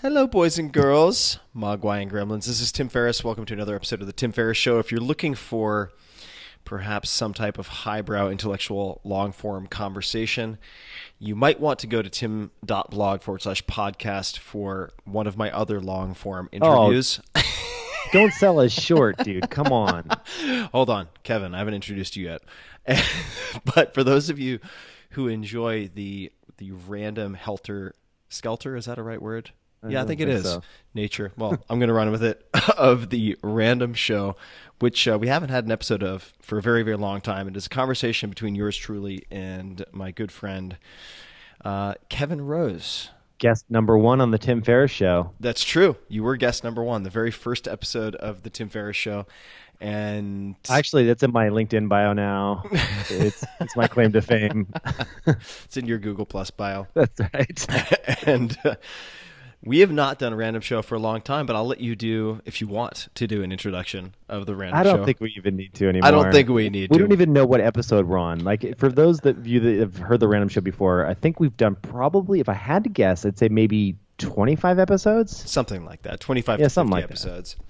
Hello, boys and girls, Mogwai and Gremlins. This is Tim Ferriss. Welcome to another episode of the Tim Ferriss Show. If you're looking for perhaps some type of highbrow intellectual long-form conversation, you might want to go to tim.blog/podcast for one of my other long-form interviews. Oh, don't sell us short, dude. Come on. Hold on, Kevin. I haven't introduced you yet. But for those of you who enjoy the random helter-skelter, is that a right word? Yeah, I think it is. So. Nature. Well, I'm going to run with it. Of the random show, which we haven't had an episode of for a very, very long time. It is a conversation between yours truly and my good friend, Kevin Rose. Guest number one on the Tim Ferriss Show. That's true. You were guest number one, the very first episode of the Tim Ferriss Show. And actually, that's in my LinkedIn bio now. It's my claim to fame. It's in your Google Plus bio. That's right. And we have not done a random show for a long time, but I'll let you do, if you want to do an introduction of the random show. I don't think we even need to anymore. I don't think we need to. We don't even know what episode we're on. Like, for those of you that have heard the random show before, I think we've done probably, if I had to guess, I'd say maybe 25 episodes? Something like that. 25 to 50 like episodes. That.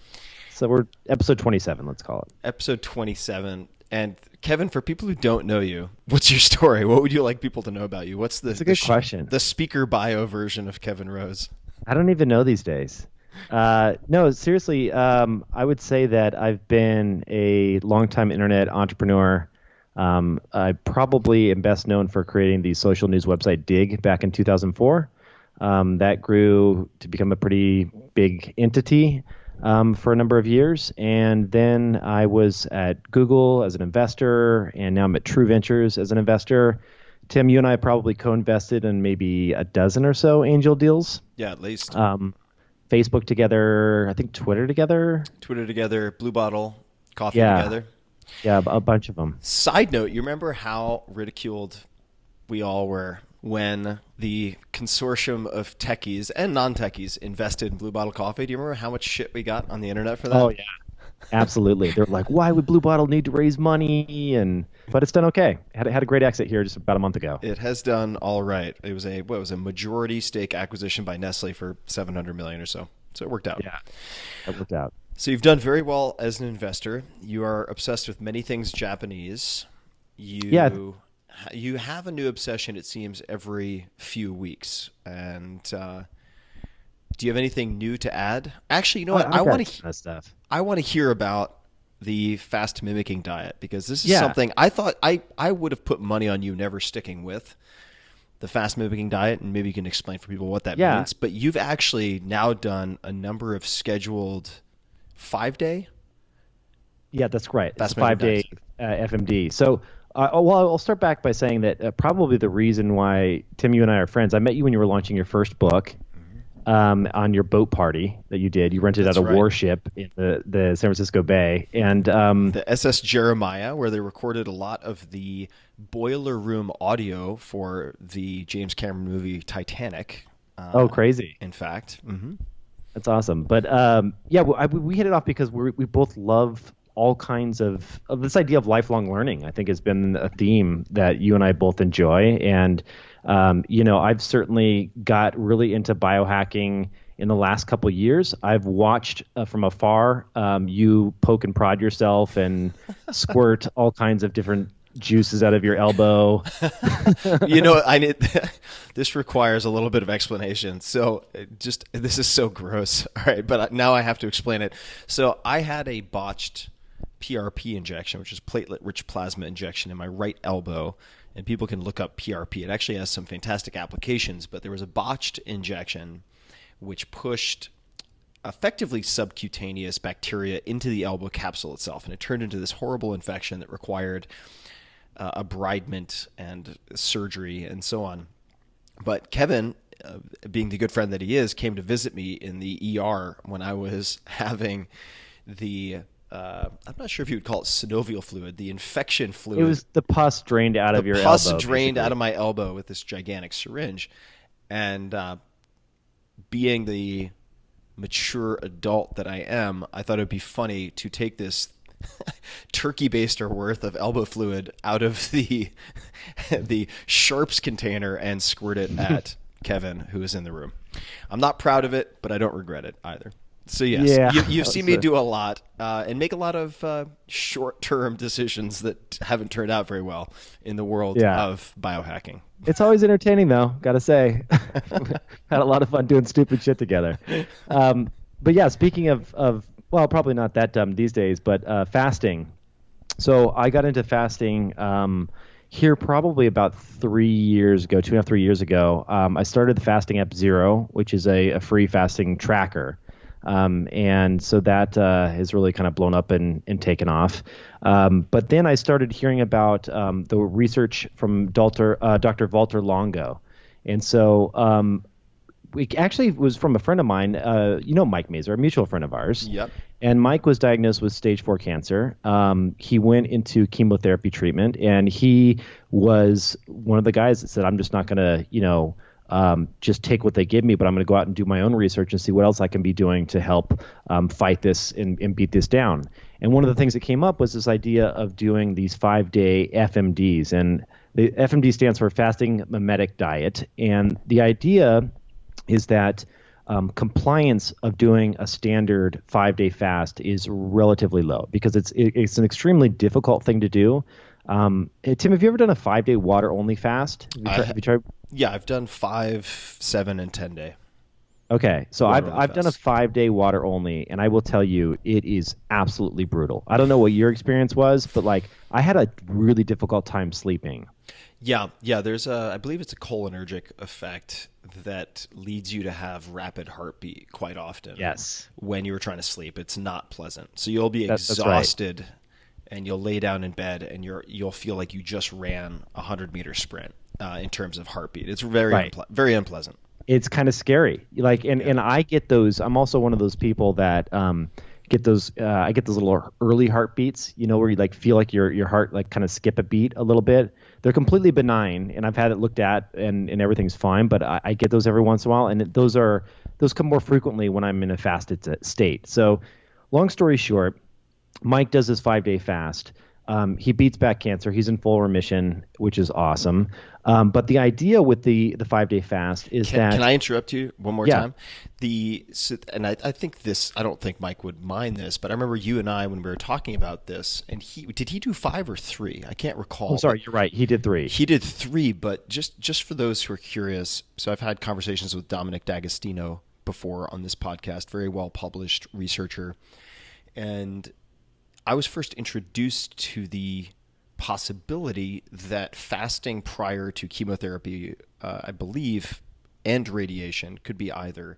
So we're episode 27, let's call it. Episode 27. And Kevin, for people who don't know you, what's your story? What would you like people to know about you? What's That's a good question. The speaker bio version of Kevin Rose? I don't even know these days. No, seriously, I would say that I've been a longtime internet entrepreneur. I probably am best known for creating the social news website Dig back in 2004. That grew to become a pretty big entity for a number of years. And then I was at Google as an investor, and now I'm at True Ventures as an investor. Tim, you and I probably co-invested in maybe a dozen or so angel deals. Yeah, at least. Facebook together, I think Twitter together. Twitter together, Blue Bottle, coffee together. Yeah, a bunch of them. Side note, you remember how ridiculed we all were when the consortium of techies and non-techies invested in Blue Bottle Coffee? Do you remember how much shit we got on the internet for that? Oh, yeah. Absolutely. They're like, why would Blue Bottle need to raise money? But it's done okay. Had a great exit here just about a month ago. It has done all right. It was a majority stake acquisition by Nestle for $700 million or so. So it worked out. Yeah, it worked out. So you've done very well as an investor. You are obsessed with many things Japanese. You have a new obsession, it seems, every few weeks. And do you have anything new to add? Actually, you know what? I want to hear about the fast mimicking diet, because this is something I thought I would have put money on you never sticking with the fast mimicking diet, and maybe you can explain for people what that means. But you've actually now done a number of scheduled 5-day. Yeah, that's right. It's a 5-day FMD. So, I'll start back by saying that probably the reason why, Tim, you and I are friends. I met you when you were launching your first book. On your boat party that you did. You rented out a warship in the San Francisco Bay. And the SS Jeremiah, where they recorded a lot of the boiler room audio for the James Cameron movie Titanic. Crazy. In fact. Mm-hmm. That's awesome. But we hit it off because we both love all kinds of this idea of lifelong learning. I think has been a theme that you and I both enjoy. And I've certainly got really into biohacking in the last couple of years. I've watched from afar you poke and prod yourself and squirt all kinds of different juices out of your elbow. This requires a little bit of explanation. So this is so gross. All right, but now I have to explain it. So I had a botched PRP injection, which is platelet-rich plasma injection in my right elbow. And people can look up PRP. It actually has some fantastic applications, but there was a botched injection which pushed effectively subcutaneous bacteria into the elbow capsule itself, and it turned into this horrible infection that required abridgment and surgery and so on. But Kevin, being the good friend that he is, came to visit me in the ER when I was having the I'm not sure if you would call it synovial fluid, the infection fluid. It was the pus drained out of your elbow. The pus drained out of my elbow with this gigantic syringe. And being the mature adult that I am, I thought it would be funny to take this turkey baster worth of elbow fluid out of the Sharps container and squirt it at Kevin, who is in the room. I'm not proud of it, but I don't regret it either. So yes, Yeah. you've seen me do a lot and make a lot of short-term decisions that haven't turned out very well in the world of biohacking. It's always entertaining, though. Got to say, had a lot of fun doing stupid shit together. But yeah, speaking of well, probably not that dumb these days, but fasting. So I got into fasting here probably about 3 years ago, 2.5, 3 years ago. I started the fasting app Zero, which is a free fasting tracker. And so that has really kind of blown up and taken off. But then I started hearing about the research from Dr. Valter Longo. And so it actually was from a friend of mine, Mike Mazer, a mutual friend of ours. Yep. And Mike was diagnosed with stage 4 cancer. He went into chemotherapy treatment, and he was one of the guys that said, I'm just not going to, just take what they give me, but I'm going to go out and do my own research and see what else I can be doing to help fight this and beat this down. And one of the things that came up was this idea of doing these 5-day FMDs. And the FMD stands for fasting mimetic diet. And the idea is that compliance of doing a standard 5-day fast is relatively low because it's an extremely difficult thing to do. Hey, Tim, have you ever done a 5-day water only fast? Have you tried? Yeah, I've done 5, 7, and 10 day. Okay, so I've done a fast. 5-day water only, and I will tell you it is absolutely brutal. I don't know what your experience was, but like I had a really difficult time sleeping. Yeah. There's I believe it's a cholinergic effect that leads you to have rapid heartbeat quite often. Yes. When you're trying to sleep, it's not pleasant. So you'll be That's right. exhausted, and you'll lay down in bed, and you'll feel like you just ran a 100-meter sprint in terms of heartbeat. It's very very unpleasant. It's kind of scary. Like, and I get those. I'm also one of those people that get those. I get those little early heartbeats. Where you like feel like your heart like kind of skip a beat a little bit. They're completely benign, and I've had it looked at, and everything's fine. But I get those every once in a while, and those come more frequently when I'm in a fasted state. So, long story short, Mike does his 5-day fast. He beats back cancer. He's in full remission, which is awesome. But the idea with the 5-day fast is Can I interrupt you one more time? And I think this, I don't think Mike would mind this, but I remember you and I when we were talking about this, and did he do 5 or 3? I can't recall. I'm sorry, you're right. He did 3. He did 3, but just for those who are curious, so I've had conversations with Dominic D'Agostino before on this podcast, very well published researcher, and I was first introduced to the possibility that fasting prior to chemotherapy, I believe, and radiation, could be either,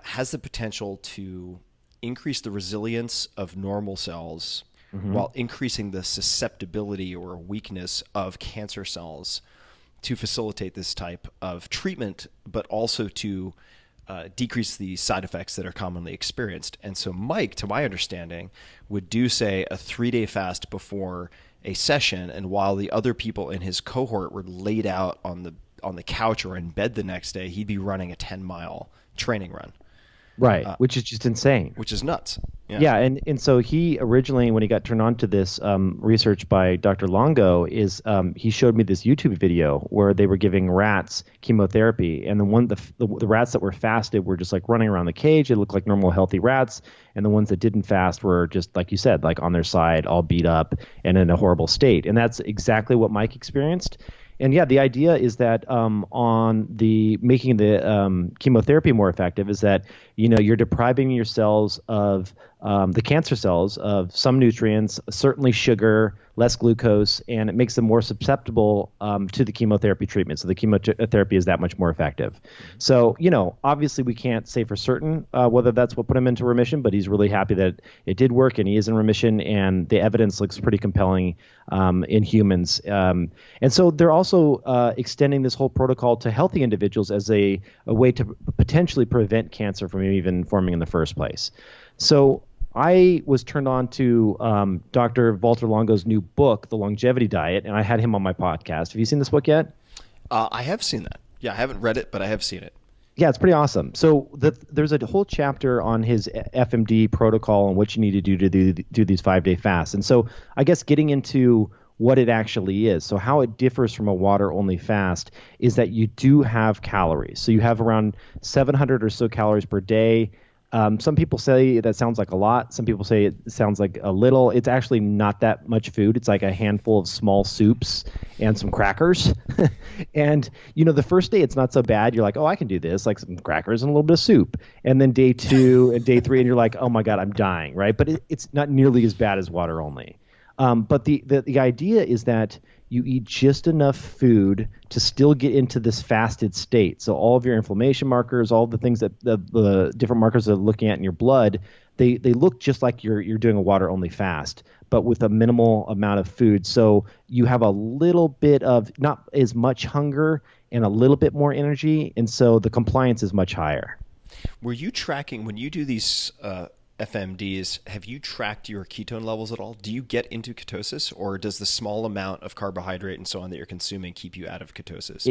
has the potential to increase the resilience of normal cells while increasing the susceptibility or weakness of cancer cells to facilitate this type of treatment, but also to decrease the side effects that are commonly experienced. And so Mike, to my understanding, would do, say, a 3-day fast before a session, and while the other people in his cohort were laid out on the couch or in bed the next day, he'd be running a 10-mile training run. Right, which is just insane. Which is nuts. Yeah, and so he originally, when he got turned on to this research by Dr. Longo, he showed me this YouTube video where they were giving rats chemotherapy, and the rats that were fasted were just like running around the cage. They looked like normal, healthy rats, and the ones that didn't fast were just, like you said, like on their side, all beat up and in a horrible state. And that's exactly what Mike experienced. And yeah, the idea is that on the making the chemotherapy more effective is that you're depriving your cells of the cancer cells of some nutrients, certainly sugar, less glucose, and it makes them more susceptible to the chemotherapy treatment. So the chemotherapy is that much more effective. So, obviously we can't say for certain whether that's what put him into remission, but he's really happy that it did work and he is in remission, and the evidence looks pretty compelling in humans. And so they're also extending this whole protocol to healthy individuals as a way to potentially prevent cancer from even forming in the first place. So I was turned on to Dr. Valter Longo's new book, The Longevity Diet, and I had him on my podcast. Have you seen this book yet? I have seen that. Yeah, I haven't read it, but I have seen it. Yeah, it's pretty awesome. So there's a whole chapter on his FMD protocol and what you need to do these 5-day fasts. And so I guess getting into what it actually is. So how it differs from a water-only fast is that you do have calories. So you have around 700 or so calories per day. Some people say that sounds like a lot. Some people say it sounds like a little. It's actually not that much food. It's like a handful of small soups and some crackers. And, the first day it's not so bad. You're like, oh, I can do this, like some crackers and a little bit of soup. And then day 2 and day 3, and you're like, oh my God, I'm dying, right? But it's not nearly as bad as water only. But the idea is that you eat just enough food to still get into this fasted state. So all of your inflammation markers, all the things that the different markers that are looking at in your blood, they look just like you're doing a water only fast, but with a minimal amount of food. So you have a little bit of not as much hunger and a little bit more energy, and so the compliance is much higher. Were you tracking when you do these FMDs, have you tracked your ketone levels at all? Do you get into ketosis, or does the small amount of carbohydrate and so on that you're consuming keep you out of ketosis?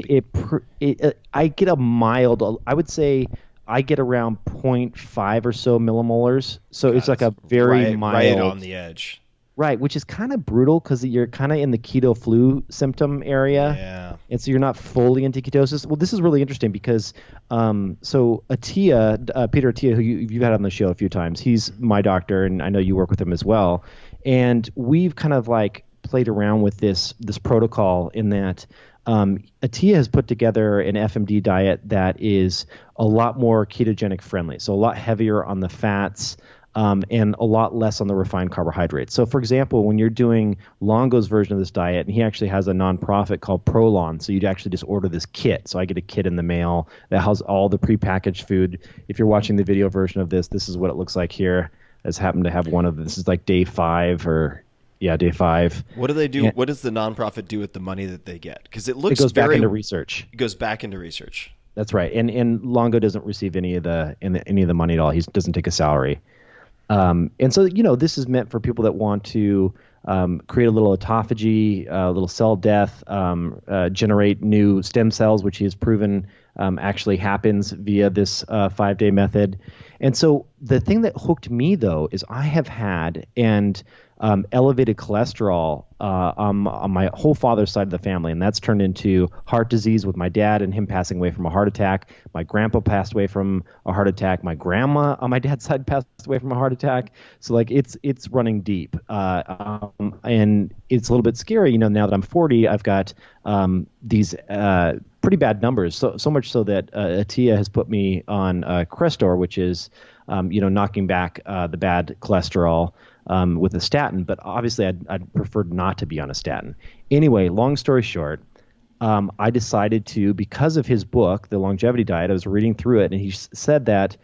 I get a mild, I would say I get around 0.5 or so millimolars. So it's like a very mild. Right on the edge. Right, which is kind of brutal because you're kind of in the keto flu symptom area. Yeah. And so you're not fully into ketosis. Well, this is really interesting because so Attia, Peter Attia, who you've had on the show a few times, he's my doctor, and I know you work with him as well. And we've kind of like played around with this protocol in that Attia has put together an FMD diet that is a lot more ketogenic friendly, so a lot heavier on the fats, and a lot less on the refined carbohydrates. So, for example, when you're doing Longo's version of this diet, and he actually has a nonprofit called Prolon, so you'd actually just order this kit. So I get a kit in the mail that has all the prepackaged food. If you're watching the video version of this, this is what it looks like here. I just happen to have one of this is like day 5 or day 5. What do they do? Yeah. What does the nonprofit do with the money that they get? Because it looks back into research. It goes back into research. That's right. And Longo doesn't receive any of the money at all. He doesn't take a salary. And so, this is meant for people that want to create a little autophagy, a little cell death, generate new stem cells, which he has proven actually happens via this 5-day method. And so the thing that hooked me, though, is I have had elevated cholesterol on my whole father's side of the family, and that's turned into heart disease with my dad and him passing away from a heart attack. My grandpa passed away from a heart attack. My grandma on my dad's side passed away from a heart attack. So like it's running deep, and it's a little bit scary. Now that I'm 40, I've got these pretty bad numbers. So much so that Attia has put me on Crestor, which is knocking back the bad cholesterol. With a statin, but obviously I'd prefer not to be on a statin. Anyway, long story short, I decided to, because of his book, The Longevity Diet, I was reading through it, and he said that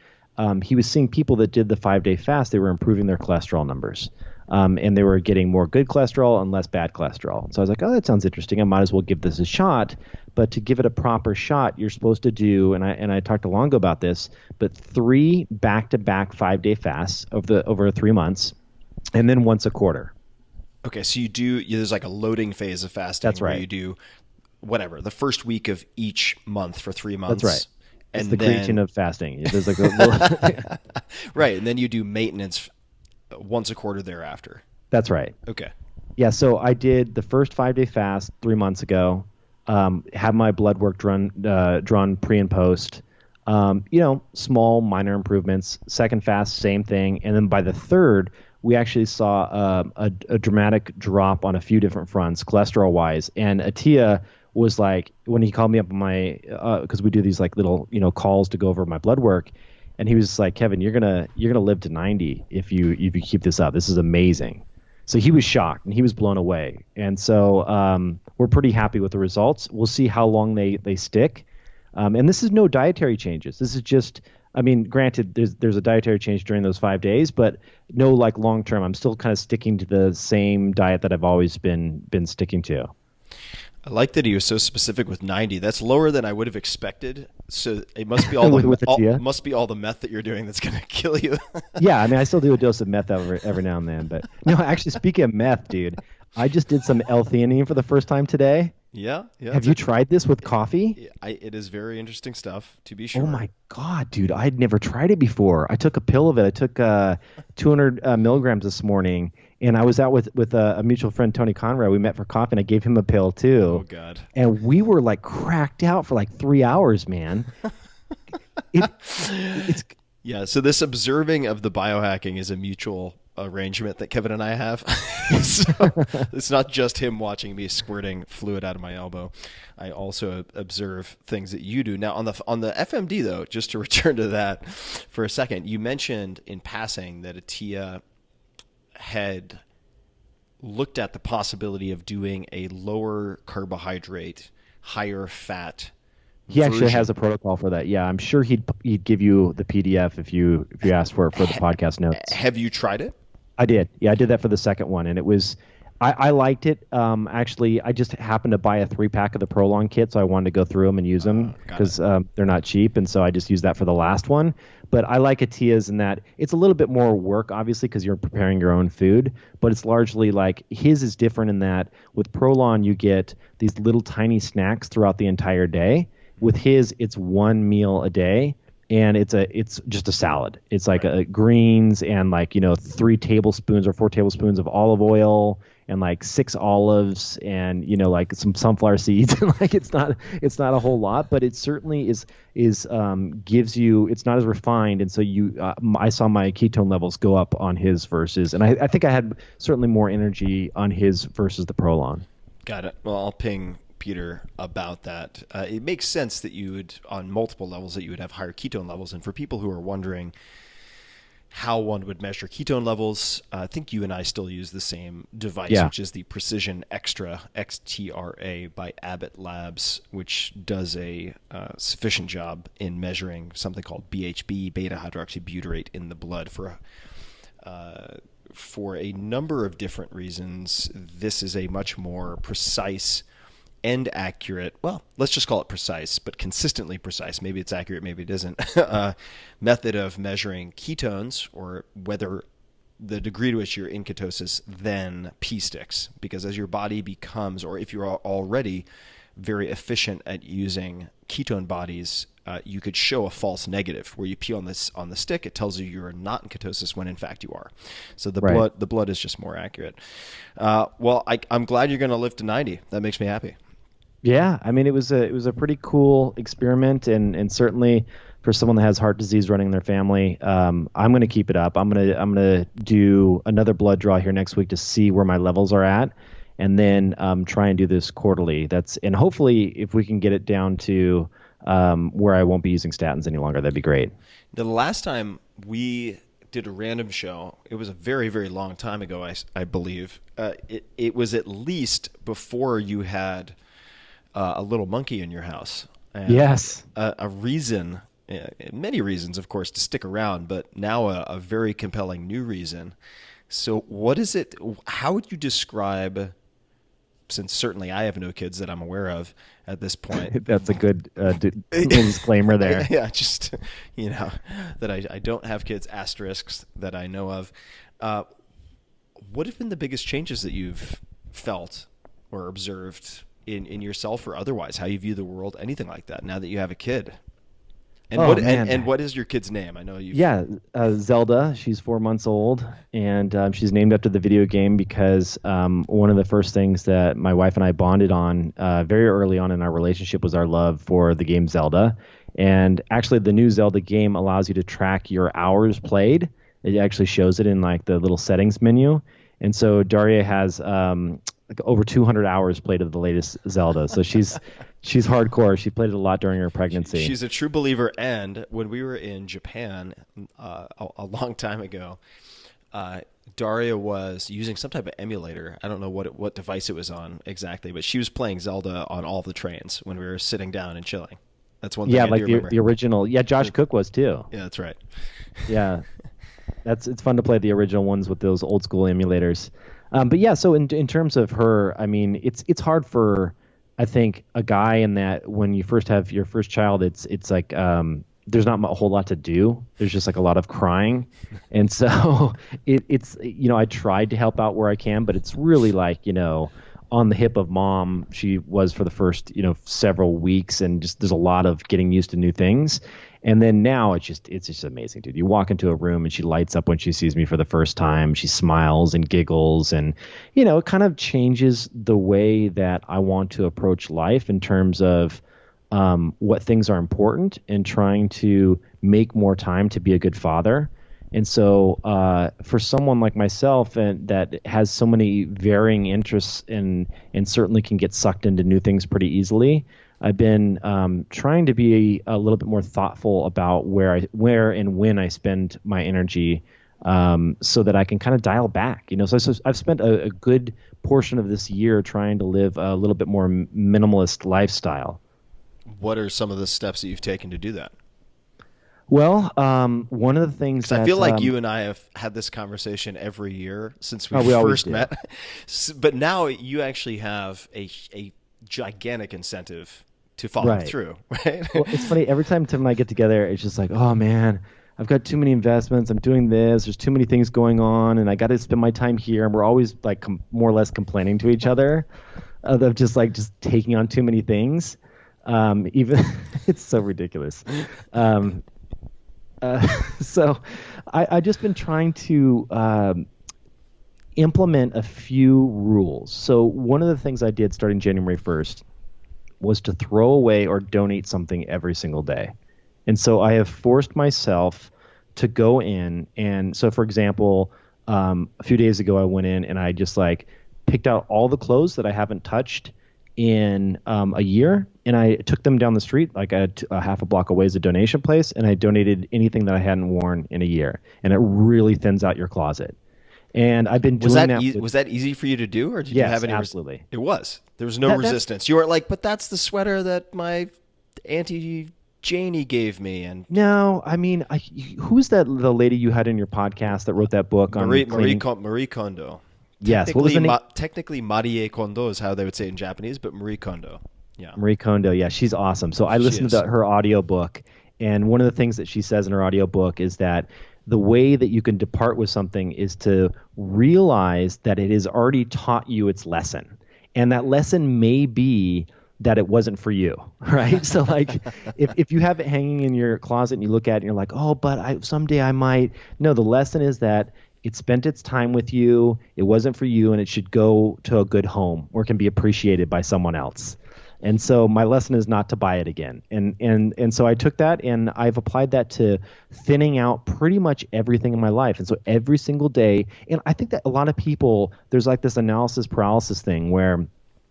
he was seeing people that did the 5-day fast, they were improving their cholesterol numbers, and they were getting more good cholesterol and less bad cholesterol. So I was like, oh, that sounds interesting. I might as well give this a shot. But to give it a proper shot, you're supposed to do, and I talked to Longo about this, but 3 back-to-back 5-day fasts over 3 months. And then once a quarter. Okay, so there's like a loading phase of fasting. That's right. Where you do the first week of each month for 3 months. That's right. It's the creation of fasting. There's like a little right, and then you do maintenance once a quarter thereafter. That's right. Okay. Yeah, so I did the first 5-day fast 3 months ago. Had my blood work drawn pre and post. Small minor improvements. Second fast, same thing. And then by the third, we actually saw a dramatic drop on a few different fronts, cholesterol-wise. And Attia was like, when he called me up on my, because we do these like little, calls to go over my blood work, and he was just like, Kevin, you're gonna live to 90 if you keep this up. This is amazing. So he was shocked and he was blown away. And so we're pretty happy with the results. We'll see how long they stick. And this is no dietary changes. This is just, granted, there's a dietary change during those 5 days, but no like long term. I'm still kind of sticking to the same diet that I've always been sticking to. I like that he was so specific with 90. That's lower than I would have expected. So it must be all must be all the meth that you're doing that's going to kill you. Yeah, I still do a dose of meth every now and then, but no, actually, speaking of meth, dude, I just did some L-theanine for the first time today. Yeah, yeah. Have you tried this with coffee? It is very interesting stuff, to be Oh sure. my God, dude. I'd never tried it before. I took a pill of it. I took 200 milligrams this morning, and I was out with a mutual friend, Tony Conrad. We met for coffee, and I gave him a pill Oh too. God. And we were like cracked out for like 3 hours, man. It's Yeah, so this observing of the biohacking is a mutual arrangement that Kevin and I have. So it's not just him watching me squirting fluid out of my elbow. I also observe things that you do. Now on the FMD though, just to return to that for a second, you mentioned in passing that Attia had looked at the possibility of doing a lower carbohydrate, higher fat He actually version. has a protocol for that. Yeah, I'm sure he'd give you the PDF if you asked for it for the podcast notes. Have you tried it? I did. Yeah, I did that for the second one, and it was I liked it. Actually, I just happened to buy a 3-pack of the Prolong kit, so I wanted to go through them and use them Got because they're not cheap, and so I just used that for the last one. But I like Atia's in that it's a little bit more work, obviously, because you're preparing your own food. But it's largely like his is different in that with Prolong you get these little tiny snacks throughout the entire day. With his, it's one meal a day, and it's just a salad. It's like greens and 3 tablespoons or 4 tablespoons of olive oil and like 6 olives and like some sunflower seeds. And like it's not a whole lot, but it certainly is gives you. It's not as refined, and so I saw my ketone levels go up on his versus, and I think I had certainly more energy on his versus the Prolong. Got it. Well, I'll ping Peter about that. It makes sense that you would, on multiple levels, that you would have higher ketone levels. And for people who are wondering how one would measure ketone levels, I think you and I still use the same device, which is the Precision Extra XTRA by Abbott Labs, which does a sufficient job in measuring something called BHB, beta hydroxybutyrate, in the blood for a number of different reasons. This is a much more precise and accurate, well, let's just call it precise, but consistently precise, maybe it's accurate, maybe it isn't, method of measuring ketones, or whether the degree to which you're in ketosis, then pee sticks. Because as your body becomes, or if you're already very efficient at using ketone bodies, you could show a false negative where you pee on the stick. It tells you you're not in ketosis when in fact you are. So the blood is just more accurate. Well, I'm glad you're going to live to 90. That makes me happy. Yeah, I mean, it was a pretty cool experiment, and certainly for someone that has heart disease running in their family, I'm going to keep it up. I'm gonna do another blood draw here next week to see where my levels are at, and then try and do this quarterly. And hopefully, if we can get it down to where I won't be using statins any longer, that'd be great. The last time we did a random show, it was a very, very long time ago, I believe. It was at least before you had a little monkey in your house. And yes. A reason, many reasons, of course, to stick around, but now a very compelling new reason. So what is it, how would you describe, since certainly I have no kids that I'm aware of at this point. That's a good disclaimer there. Yeah, just, that I don't have kids, asterisks that I know of. What have been the biggest changes that you've felt or observed in yourself or otherwise, how you view the world, anything like that, now that you have a kid? And what is your kid's name? I know you. Yeah, Zelda. She's 4 months old, and she's named after the video game because one of the first things that my wife and I bonded on very early on in our relationship was our love for the game Zelda. And actually, the new Zelda game allows you to track your hours played. It actually shows it in like the little settings menu. And so Darya has like over 200 hours played of the latest Zelda. So she's hardcore. She played it a lot during her pregnancy. She's a true believer. And when we were in Japan a long time ago, Darya was using some type of emulator. I don't know what device it was on exactly, but she was playing Zelda on all the trains when we were sitting down and chilling. That's one thing I do remember. The original. Yeah, Josh Cook was too. Yeah, that's right. Yeah. It's fun to play the original ones with those old school emulators. But yeah, so in terms of her, I mean, it's hard for, I think, a guy in that when you first have your first child, it's like there's not a whole lot to do. There's just like a lot of crying, and so it's I tried to help out where I can, but it's really like on the hip of mom she was for the first, several weeks, and just there's a lot of getting used to new things. And then now it's just amazing, dude. You walk into a room and she lights up when she sees me for the first time. She smiles and giggles, and it kind of changes the way that I want to approach life in terms of what things are important and trying to make more time to be a good father. And so for someone like myself and that has so many varying interests and certainly can get sucked into new things pretty easily, I've been trying to be a little bit more thoughtful about where and when I spend my energy, so that I can kind of dial back. So I've spent a good portion of this year trying to live a little bit more minimalist lifestyle. What are some of the steps that you've taken to do that? Well, one of the things that I feel like you and I have had this conversation every year since we always first do. met. But now you actually have a gigantic incentive to follow through, right? Well, it's funny. Every time Tim and I get together, it's just like, oh man, I've got too many investments. I'm doing this. There's too many things going on, and I got to spend my time here. And we're always like more or less complaining to each other of just taking on too many things. Even it's so ridiculous. So I just been trying to implement a few rules. So one of the things I did starting January 1st was to throw away or donate something every single day. And so I have forced myself to go in. And so, for example, a few days ago, I went in and I just picked out all the clothes that I haven't touched in a year, and I took them down the street, a half a block away is a donation place, and I donated anything that I hadn't worn in a year. And it really thins out your closet. And I've been doing that. Was that easy for you to do, or did you have any? Absolutely. It was. There was no resistance. You weren't like, but that's the sweater that my Auntie Janie gave me. And no, I mean, who's the lady you had in your podcast that wrote that book on Marie Kondo? Yes. What was the name? Technically, Marie Kondo is how they would say it in Japanese, but Marie Kondo. Yeah. Marie Kondo. Yeah, she's awesome. So I listened to her audiobook, and one of the things that she says in her audiobook is that the way that you can depart with something is to realize that it has already taught you its lesson. And that lesson may be that it wasn't for you, right? So if you have it hanging in your closet and you look at it and you're like, oh, but someday I might. No, the lesson is that it spent its time with you, it wasn't for you, and it should go to a good home or can be appreciated by someone else. And so my lesson is not to buy it again. And so I took that and I've applied that to thinning out pretty much everything in my life. And so every single day, and I think that a lot of people, there's this analysis paralysis thing where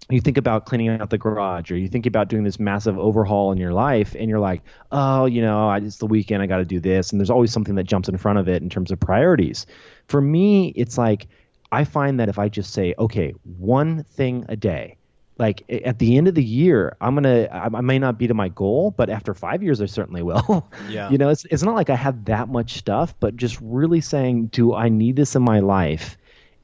you think about cleaning out the garage, or you think about doing this massive overhaul in your life, and you're like, oh, it's the weekend, I got to do this. And there's always something that jumps in front of it in terms of priorities. For me, it's I find that if I just say, okay, one thing a day, at the end of the year, I may not be to my goal, but after 5 years, I certainly will. Yeah. It's not like I have that much stuff, but just really saying, do I need this in my life?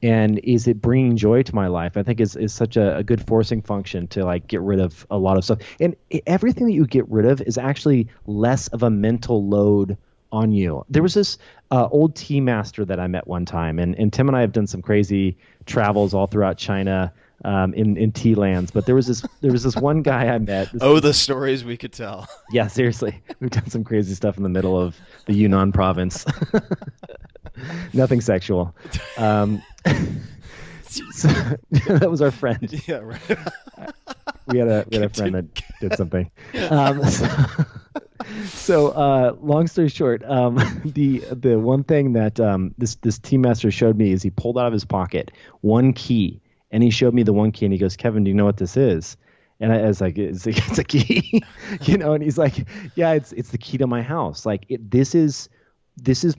And is it bringing joy to my life? I think is such a good forcing function to get rid of a lot of stuff. And everything that you get rid of is actually less of a mental load on you. There was this old tea master that I met one time, and Tim and I have done some crazy travels all throughout China. In tea lands, but there was this one guy I met. The stories we could tell. Yeah, seriously, we've done some crazy stuff in the middle of the Yunnan province. Nothing sexual. So, that was our friend. Yeah, right. We had a friend that did something. So long story short, the one thing that this tea master showed me is he pulled out of his pocket one key. And he showed me the one key, and he goes, Kevin, do you know what this is? And I was like, it's a key, And he's like, yeah, it's the key to my house. This is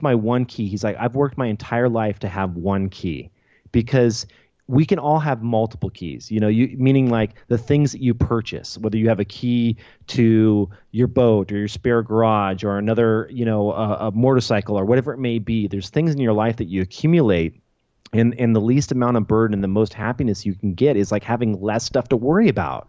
my one key. He's like, I've worked my entire life to have one key, because we can all have multiple keys. Meaning the things that you purchase, whether you have a key to your boat or your spare garage or another, a motorcycle or whatever it may be. There's things in your life that you accumulate. And the least amount of burden and the most happiness you can get is having less stuff to worry about.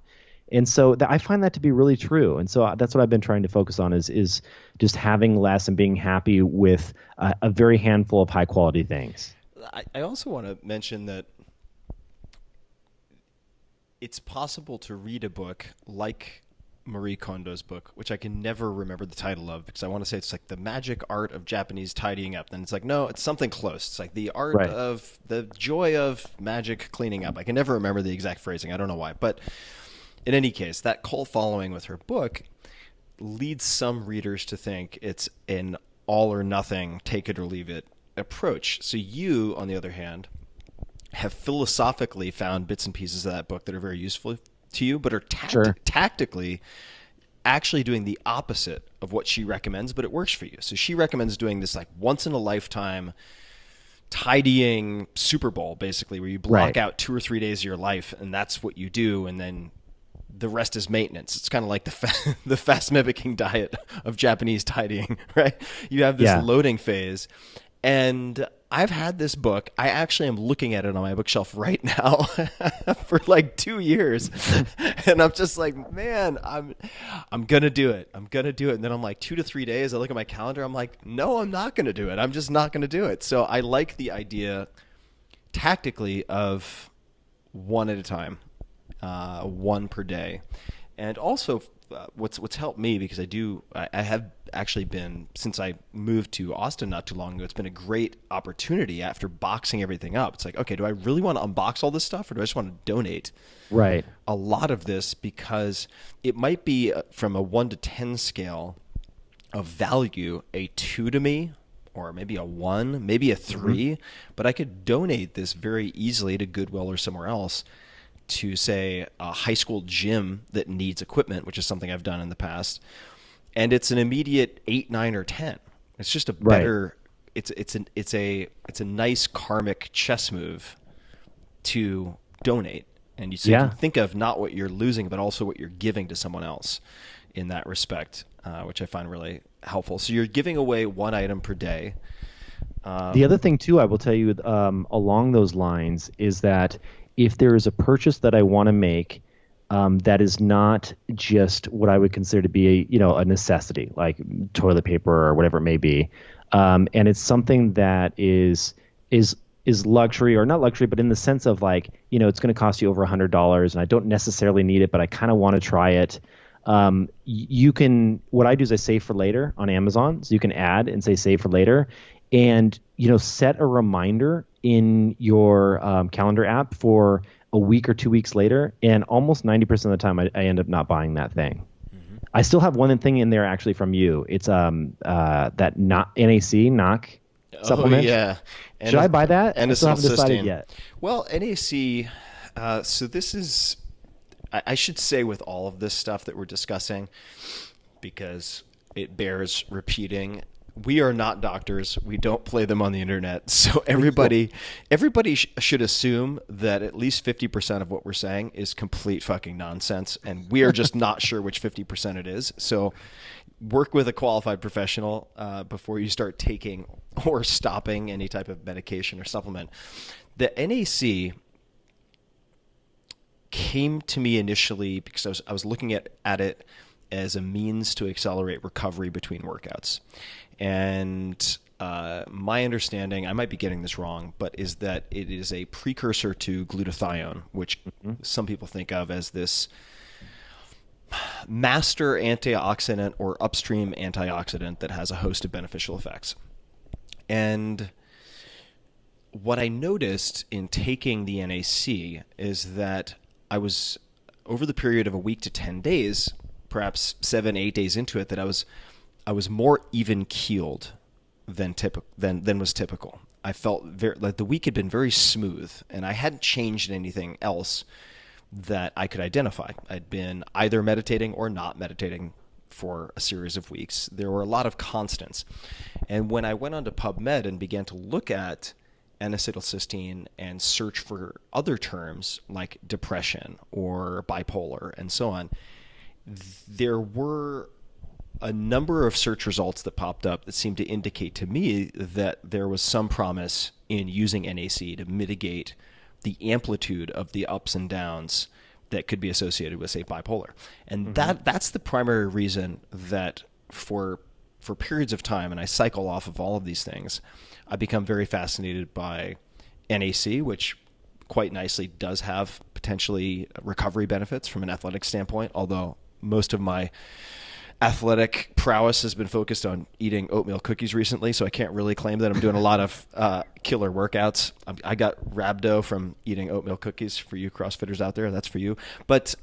And so I find that to be really true. And so that's what I've been trying to focus on is just having less and being happy with a very handful of high quality things. I also want to mention that it's possible to read a book like Marie Kondo's book, which I can never remember the title of because I want to say it's like The Magic Art of Japanese Tidying Up. Then it's like, no, it's something close. It's like the art Right. of the joy of magic cleaning up. I can never remember the exact phrasing. I don't know why. But in any case, that cult following with her book leads some readers to think it's an all or nothing, take it or leave it approach. So you, on the other hand, have philosophically found bits and pieces of that book that are very useful to you, but are Sure. tactically actually doing the opposite of what she recommends, but it works for you. So she recommends doing this like once in a lifetime tidying Super Bowl, basically, where you block Right. out 2 or 3 days of your life and that's what you do. And then the rest is maintenance. It's kind of like the fast mimicking diet of Japanese tidying, right? You have this Yeah. loading phase. And I've had this book. I actually am looking at it on my bookshelf right now for like 2 years. And I'm just like, man, I'm going to do it. I'm going to do it. And then I'm like 2 to 3 days. I look at my calendar. I'm like, no, I'm not going to do it. I'm just not going to do it. So I like the idea tactically of one at a time, one per day. And also what's helped me, because I have actually been, since I moved to Austin not too long ago, it's been a great opportunity after boxing everything up. It's like, okay, do I really want to unbox all this stuff, or do I just want to donate Right. a lot of this? Because it might be from a 1 to 10 scale of value, a 2 to me, or maybe a 1, maybe a 3, but I could donate this very easily to Goodwill or somewhere else, to say a high school gym that needs equipment, which is something I've done in the past. And it's an immediate 8, 9, or 10. It's just a Right. better, it's a nice karmic chess move to donate. And so you Yeah. can think of not what you're losing, but also what you're giving to someone else in that respect, which I find really helpful. So you're giving away one item per day. The other thing too, I will tell you, along those lines, is that if there is a purchase that I want to make, that is not just what I would consider to be a necessity, like toilet paper or whatever it may be, and it's something that is luxury, or not luxury, but in the sense of like, it's going to cost you over $100, and I don't necessarily need it, but I kind of want to try it. You can, what I do is I save for later on Amazon, so you can add and say save for later, and set a reminder in your calendar app for a week or 2 weeks later, and almost 90% of the time I end up not buying that thing. I still have one thing in there actually from you. It's that not NAC knock supplement. Oh yeah. Should I buy that? I still N-Acetyl haven't decided Cysteine. yet. Well, NAC. So this is, I should say, with all of this stuff that we're discussing, because it bears repeating, we are not doctors. We don't play them on the internet. So everybody should assume that at least 50% of what we're saying is complete fucking nonsense, and we are just not sure which 50% it is. So work with a qualified professional before you start taking or stopping any type of medication or supplement. The NAC came to me initially because I was looking at it as a means to accelerate recovery between workouts. And my understanding, I might be getting this wrong, but is that it is a precursor to glutathione, which some people think of as this master antioxidant or upstream antioxidant that has a host of beneficial effects. And what I noticed in taking the NAC is that I was, over the period of a week to 10 days, perhaps 7, 8 days into it, that I was more even keeled than was typical. I felt very like the week had been very smooth, and I hadn't changed anything else that I could identify. I'd been either meditating or not meditating for a series of weeks. There were a lot of constants. And when I went onto PubMed and began to look at N-Acetyl Cysteine and search for other terms like depression or bipolar and so on, there were a number of search results that popped up that seemed to indicate to me that there was some promise in using NAC to mitigate the amplitude of the ups and downs that could be associated with, say, bipolar. And that's the primary reason that for periods of time, and I cycle off of all of these things, I become very fascinated by NAC, which quite nicely does have potentially recovery benefits from an athletic standpoint, although most of my athletic prowess has been focused on eating oatmeal cookies recently, so I can't really claim that I'm doing a lot of killer workouts. I got rhabdo from eating oatmeal cookies. For you CrossFitters out there, that's for you. But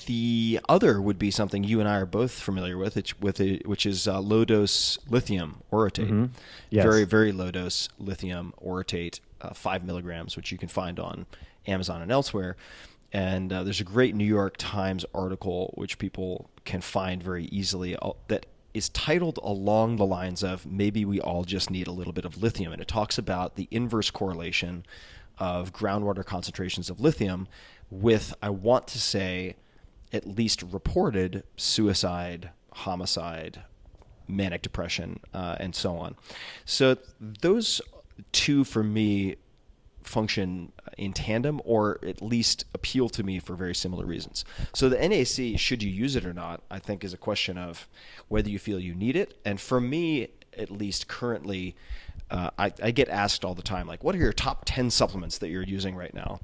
the other would be something you and I are both familiar with, which is low-dose lithium orotate. Mm-hmm. Yes. Very, very low-dose lithium orotate, 5 milligrams, which you can find on Amazon and elsewhere. And there's a great New York Times article, which people can find very easily, that is titled along the lines of maybe we all just need a little bit of lithium. And it talks about the inverse correlation of groundwater concentrations of lithium with, I want to say, at least reported suicide, homicide, manic depression, and so on. So those two, for me, function in tandem, or at least appeal to me for very similar reasons. So the NAC, should you use it or not, I think is a question of whether you feel you need it. And for me, at least currently, I get asked all the time, like, what are your top 10 supplements that you're using right now?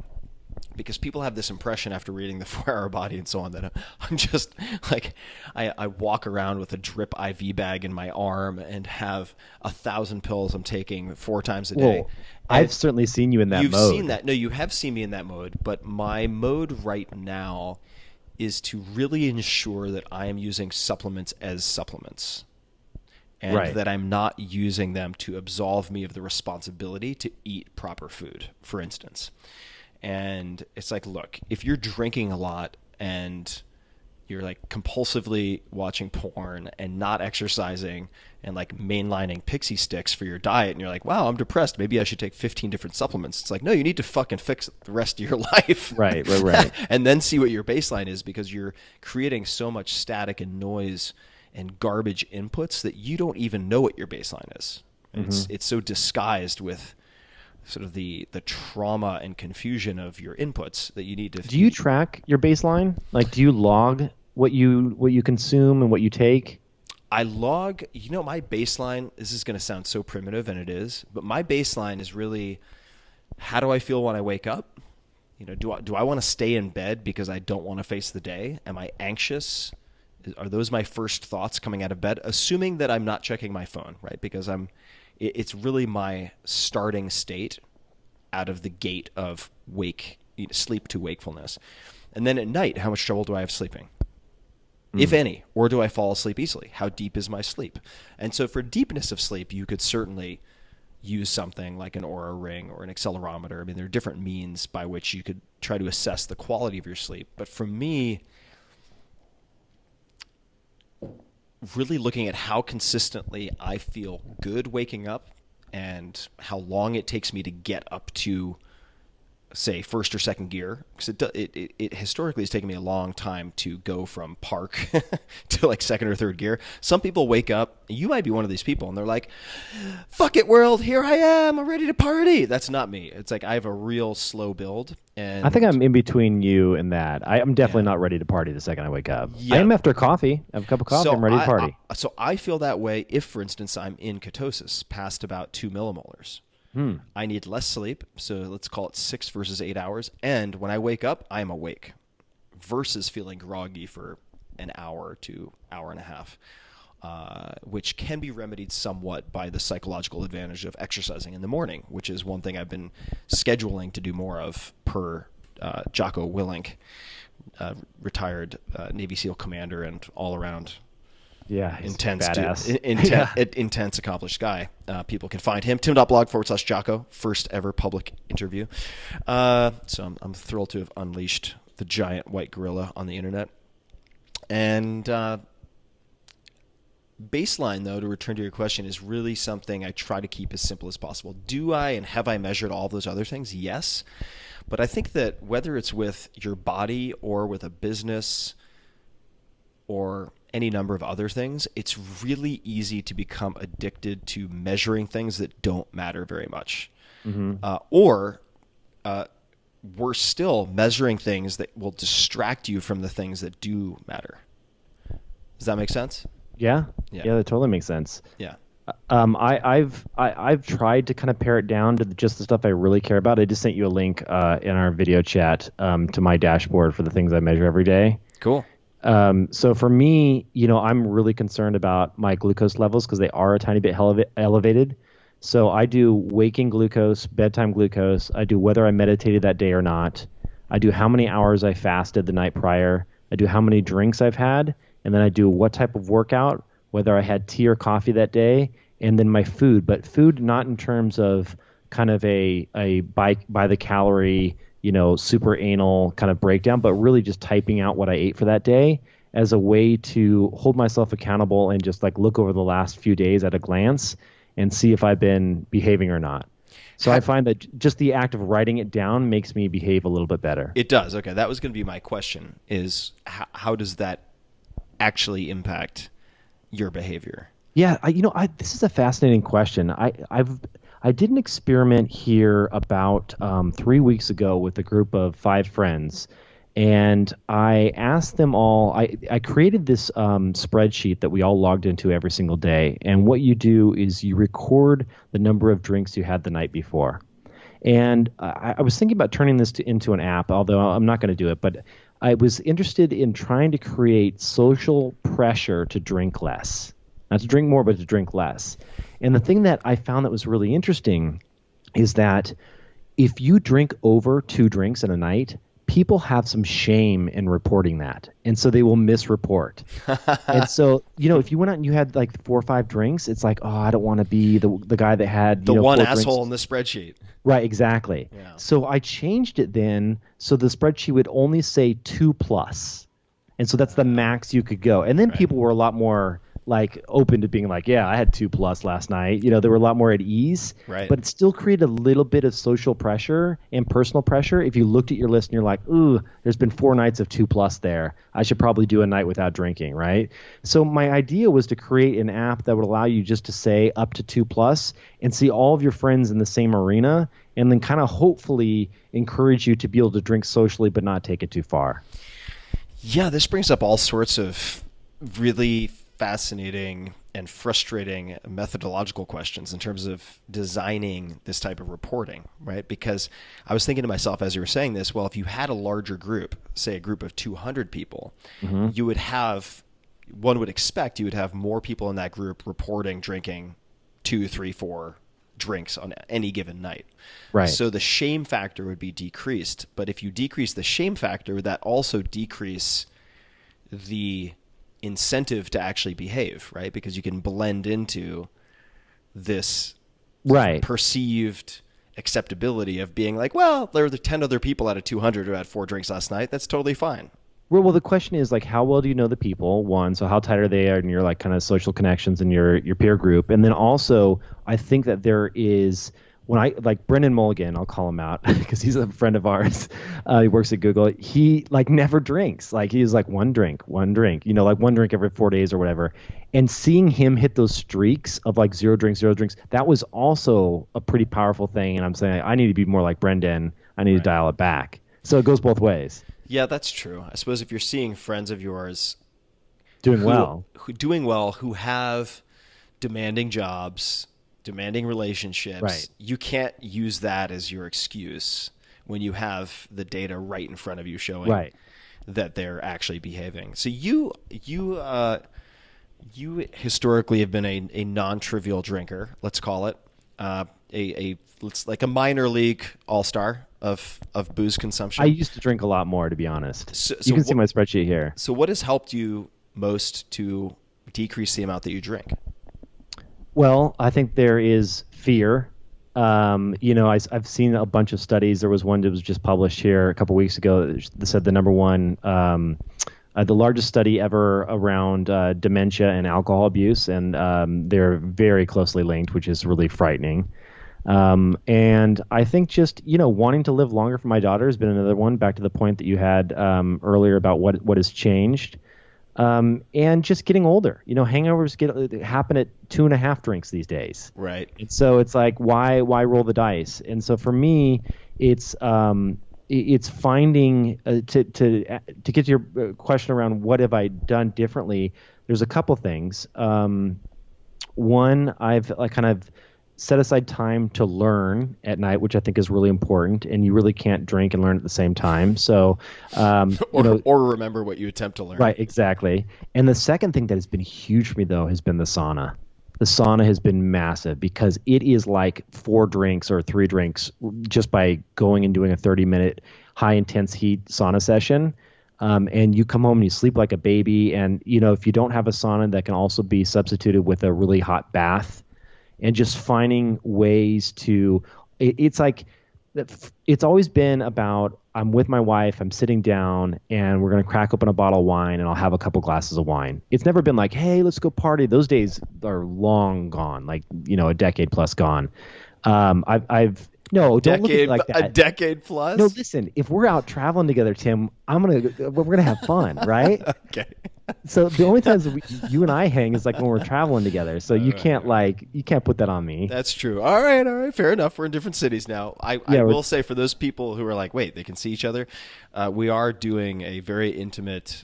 Because people have this impression after reading the 4-Hour Body and so on that I'm just like, I walk around with a drip IV bag in my arm and have 1,000 pills I'm taking 4 times a day. Whoa. I've certainly seen you in that mode. You've seen that. No, you have seen me in that mode. But my mode right now is to really ensure that I am using supplements as supplements. And that I'm not using them to absolve me of the responsibility to eat proper food, for instance. And it's like, look, if you're drinking a lot and you're like compulsively watching porn and not exercising and like mainlining pixie sticks for your diet, and you're like, wow, I'm depressed, maybe I should take 15 different supplements. It's like, no, you need to fucking fix the rest of your life. Right. And then see what your baseline is, because you're creating so much static and noise and garbage inputs that you don't even know what your baseline is. Mm-hmm. It's so disguised with sort of the trauma and confusion of your inputs that you need to. Do you track your baseline? Like, do you log what you consume and what you take? I log, my baseline, this is going to sound so primitive, and it is, but my baseline is really, how do I feel when I wake up? Do I want to stay in bed because I don't want to face the day? Am I anxious? Are those my first thoughts coming out of bed? Assuming that I'm not checking my phone, right? Because it's really my starting state out of the gate of sleep to wakefulness. And then at night, how much trouble do I have sleeping? If any, or do I fall asleep easily? How deep is my sleep? And so for deepness of sleep, you could certainly use something like an Oura ring or an accelerometer. I mean, there are different means by which you could try to assess the quality of your sleep. But for me, really looking at how consistently I feel good waking up and how long it takes me to get up to, say, first or second gear, because it historically has taken me a long time to go from park to like second or third gear. Some people wake up, you might be one of these people, and they're like, fuck it, world, here I am, I'm ready to party. That's not me. It's like I have a real slow build. And I think I'm in between you and that. I'm definitely not ready to party the second I wake up. Yeah. I am after coffee. I have a cup of coffee. I'm ready to party. So I feel that way if, for instance, I'm in ketosis past about 2 millimolars. I need less sleep, so let's call it 6 versus 8 hours. And when I wake up, I am awake versus feeling groggy for an hour to hour and a half, which can be remedied somewhat by the psychological advantage of exercising in the morning, which is one thing I've been scheduling to do more of per Jocko Willink, retired Navy SEAL commander and all-around intense accomplished guy. People can find him, tim.blog/Jocko, first ever public interview. So I'm thrilled to have unleashed the giant white gorilla on the internet. And baseline, though, to return to your question, is really something I try to keep as simple as possible. Do I and have I measured all those other things? Yes. But I think that whether it's with your body or with a business or any number of other things, it's really easy to become addicted to measuring things that don't matter very much. Or worse still, measuring things that will distract you from the things that do matter. Does that make sense? Yeah, that totally makes sense. Yeah. I've tried to kind of pare it down to just the stuff I really care about. I just sent you a link in our video chat to my dashboard for the things I measure every day. Cool. So for me, I'm really concerned about my glucose levels because they are a tiny bit elevated. So I do waking glucose, bedtime glucose. I do whether I meditated that day or not. I do how many hours I fasted the night prior. I do how many drinks I've had. And then I do what type of workout, whether I had tea or coffee that day, and then my food. But food not in terms of kind of a by the calorie, super anal kind of breakdown, but really just typing out what I ate for that day as a way to hold myself accountable and just like look over the last few days at a glance and see if I've been behaving or not. So I find that just the act of writing it down makes me behave a little bit better. It does. Okay, that was going to be my question, is how does that actually impact your behavior? Yeah, this is a fascinating question. I did an experiment here about 3 weeks ago with a group of 5 friends, and I asked them all. I created this spreadsheet that we all logged into every single day, and what you do is you record the number of drinks you had the night before. And I was thinking about turning this into an app, although I'm not going to do it, but I was interested in trying to create social pressure to drink less. Not to drink more, but to drink less. And the thing that I found that was really interesting is that if you drink over 2 drinks in a night, people have some shame in reporting that. And so they will misreport. And so, if you went out and you had like 4 or 5 drinks, it's like, oh, I don't want to be the guy that had the one 4 asshole drinks. in the spreadsheet. Right, exactly. Yeah. So I changed it then so the spreadsheet would only say 2+. And so that's the max you could go. And then people were a lot more like open to being like, yeah, I had 2+ last night. They were a lot more at ease. Right. But it still created a little bit of social pressure and personal pressure. If you looked at your list and you're like, ooh, there's been 4 nights of 2+ there. I should probably do a night without drinking, right? So my idea was to create an app that would allow you just to say up to 2+ and see all of your friends in the same arena, and then kind of hopefully encourage you to be able to drink socially but not take it too far. Yeah, this brings up all sorts of really fascinating and frustrating methodological questions in terms of designing this type of reporting, right? Because I was thinking to myself as you were saying this, well, if you had a larger group, say a group of 200 people, you would have, one would expect you would have more people in that group reporting drinking 2, 3, 4 drinks on any given night. Right. So the shame factor would be decreased. But if you decrease the shame factor, would that also decrease the incentive to actually behave, right? Because you can blend into this perceived acceptability of being like, well, there were 10 other people out of 200 who had 4 drinks last night. That's totally fine. Well, the question is like, how well do you know the people? One, so how tight are they in your like kind of social connections in your peer group? And then also, I think that there is, when I like Brendan Mulligan, I'll call him out because he's a friend of ours. He works at Google. He like never drinks. Like he's like one drink, like 1 drink every 4 days or whatever. And seeing him hit those streaks of like 0 drinks, that was also a pretty powerful thing. And I'm saying I need to be more like Brendan. I need to dial it back. So it goes both ways. Yeah, that's true. I suppose if you're seeing friends of yours doing well, who have demanding jobs, demanding relationships, you can't use that as your excuse when you have the data right in front of you showing that they're actually behaving. So you historically have been a non-trivial drinker, let's call it, like a minor league all-star of booze consumption. I used to drink a lot more, to be honest. So you can see my spreadsheet here. So what has helped you most to decrease the amount that you drink? Well, I think there is fear. I've seen a bunch of studies. There was one that was just published here a couple weeks ago that said the number one, the largest study ever around dementia and alcohol abuse, and they're very closely linked, which is really frightening. And I think just, wanting to live longer for my daughter has been another one, back to the point that you had earlier about what has changed. And just getting older, hangovers happen at 2.5 drinks these days. Right. And so it's like, why roll the dice? And so for me, it's finding to get to your question around what have I done differently. There's a couple things. One, I've like kind of set aside time to learn at night, which I think is really important. And you really can't drink and learn at the same time. So, or remember what you attempt to learn. right, exactly. And the second thing that has been huge for me, though, has been the sauna. The sauna has been massive because it is like 4 drinks or 3 drinks just by going and doing a 30-minute high intense heat sauna session. And you come home and you sleep like a baby. And, if you don't have a sauna, that can also be substituted with a really hot bath. And just finding ways to, it's like, it's always been about, I'm with my wife, I'm sitting down, and we're going to crack open a bottle of wine, and I'll have a couple glasses of wine. It's never been like, hey, let's go party. Those days are long gone, like, a decade plus gone. No, don't look at it like that. A decade plus? No, listen, if we're out traveling together, Tim, we're going to have fun, right? Okay. So the only times you and I hang is like when we're traveling together. So you can't put that on me. That's true. All right. Fair enough. We're in different cities now. I will say, for those people who are like, wait, they can see each other, we are doing a very intimate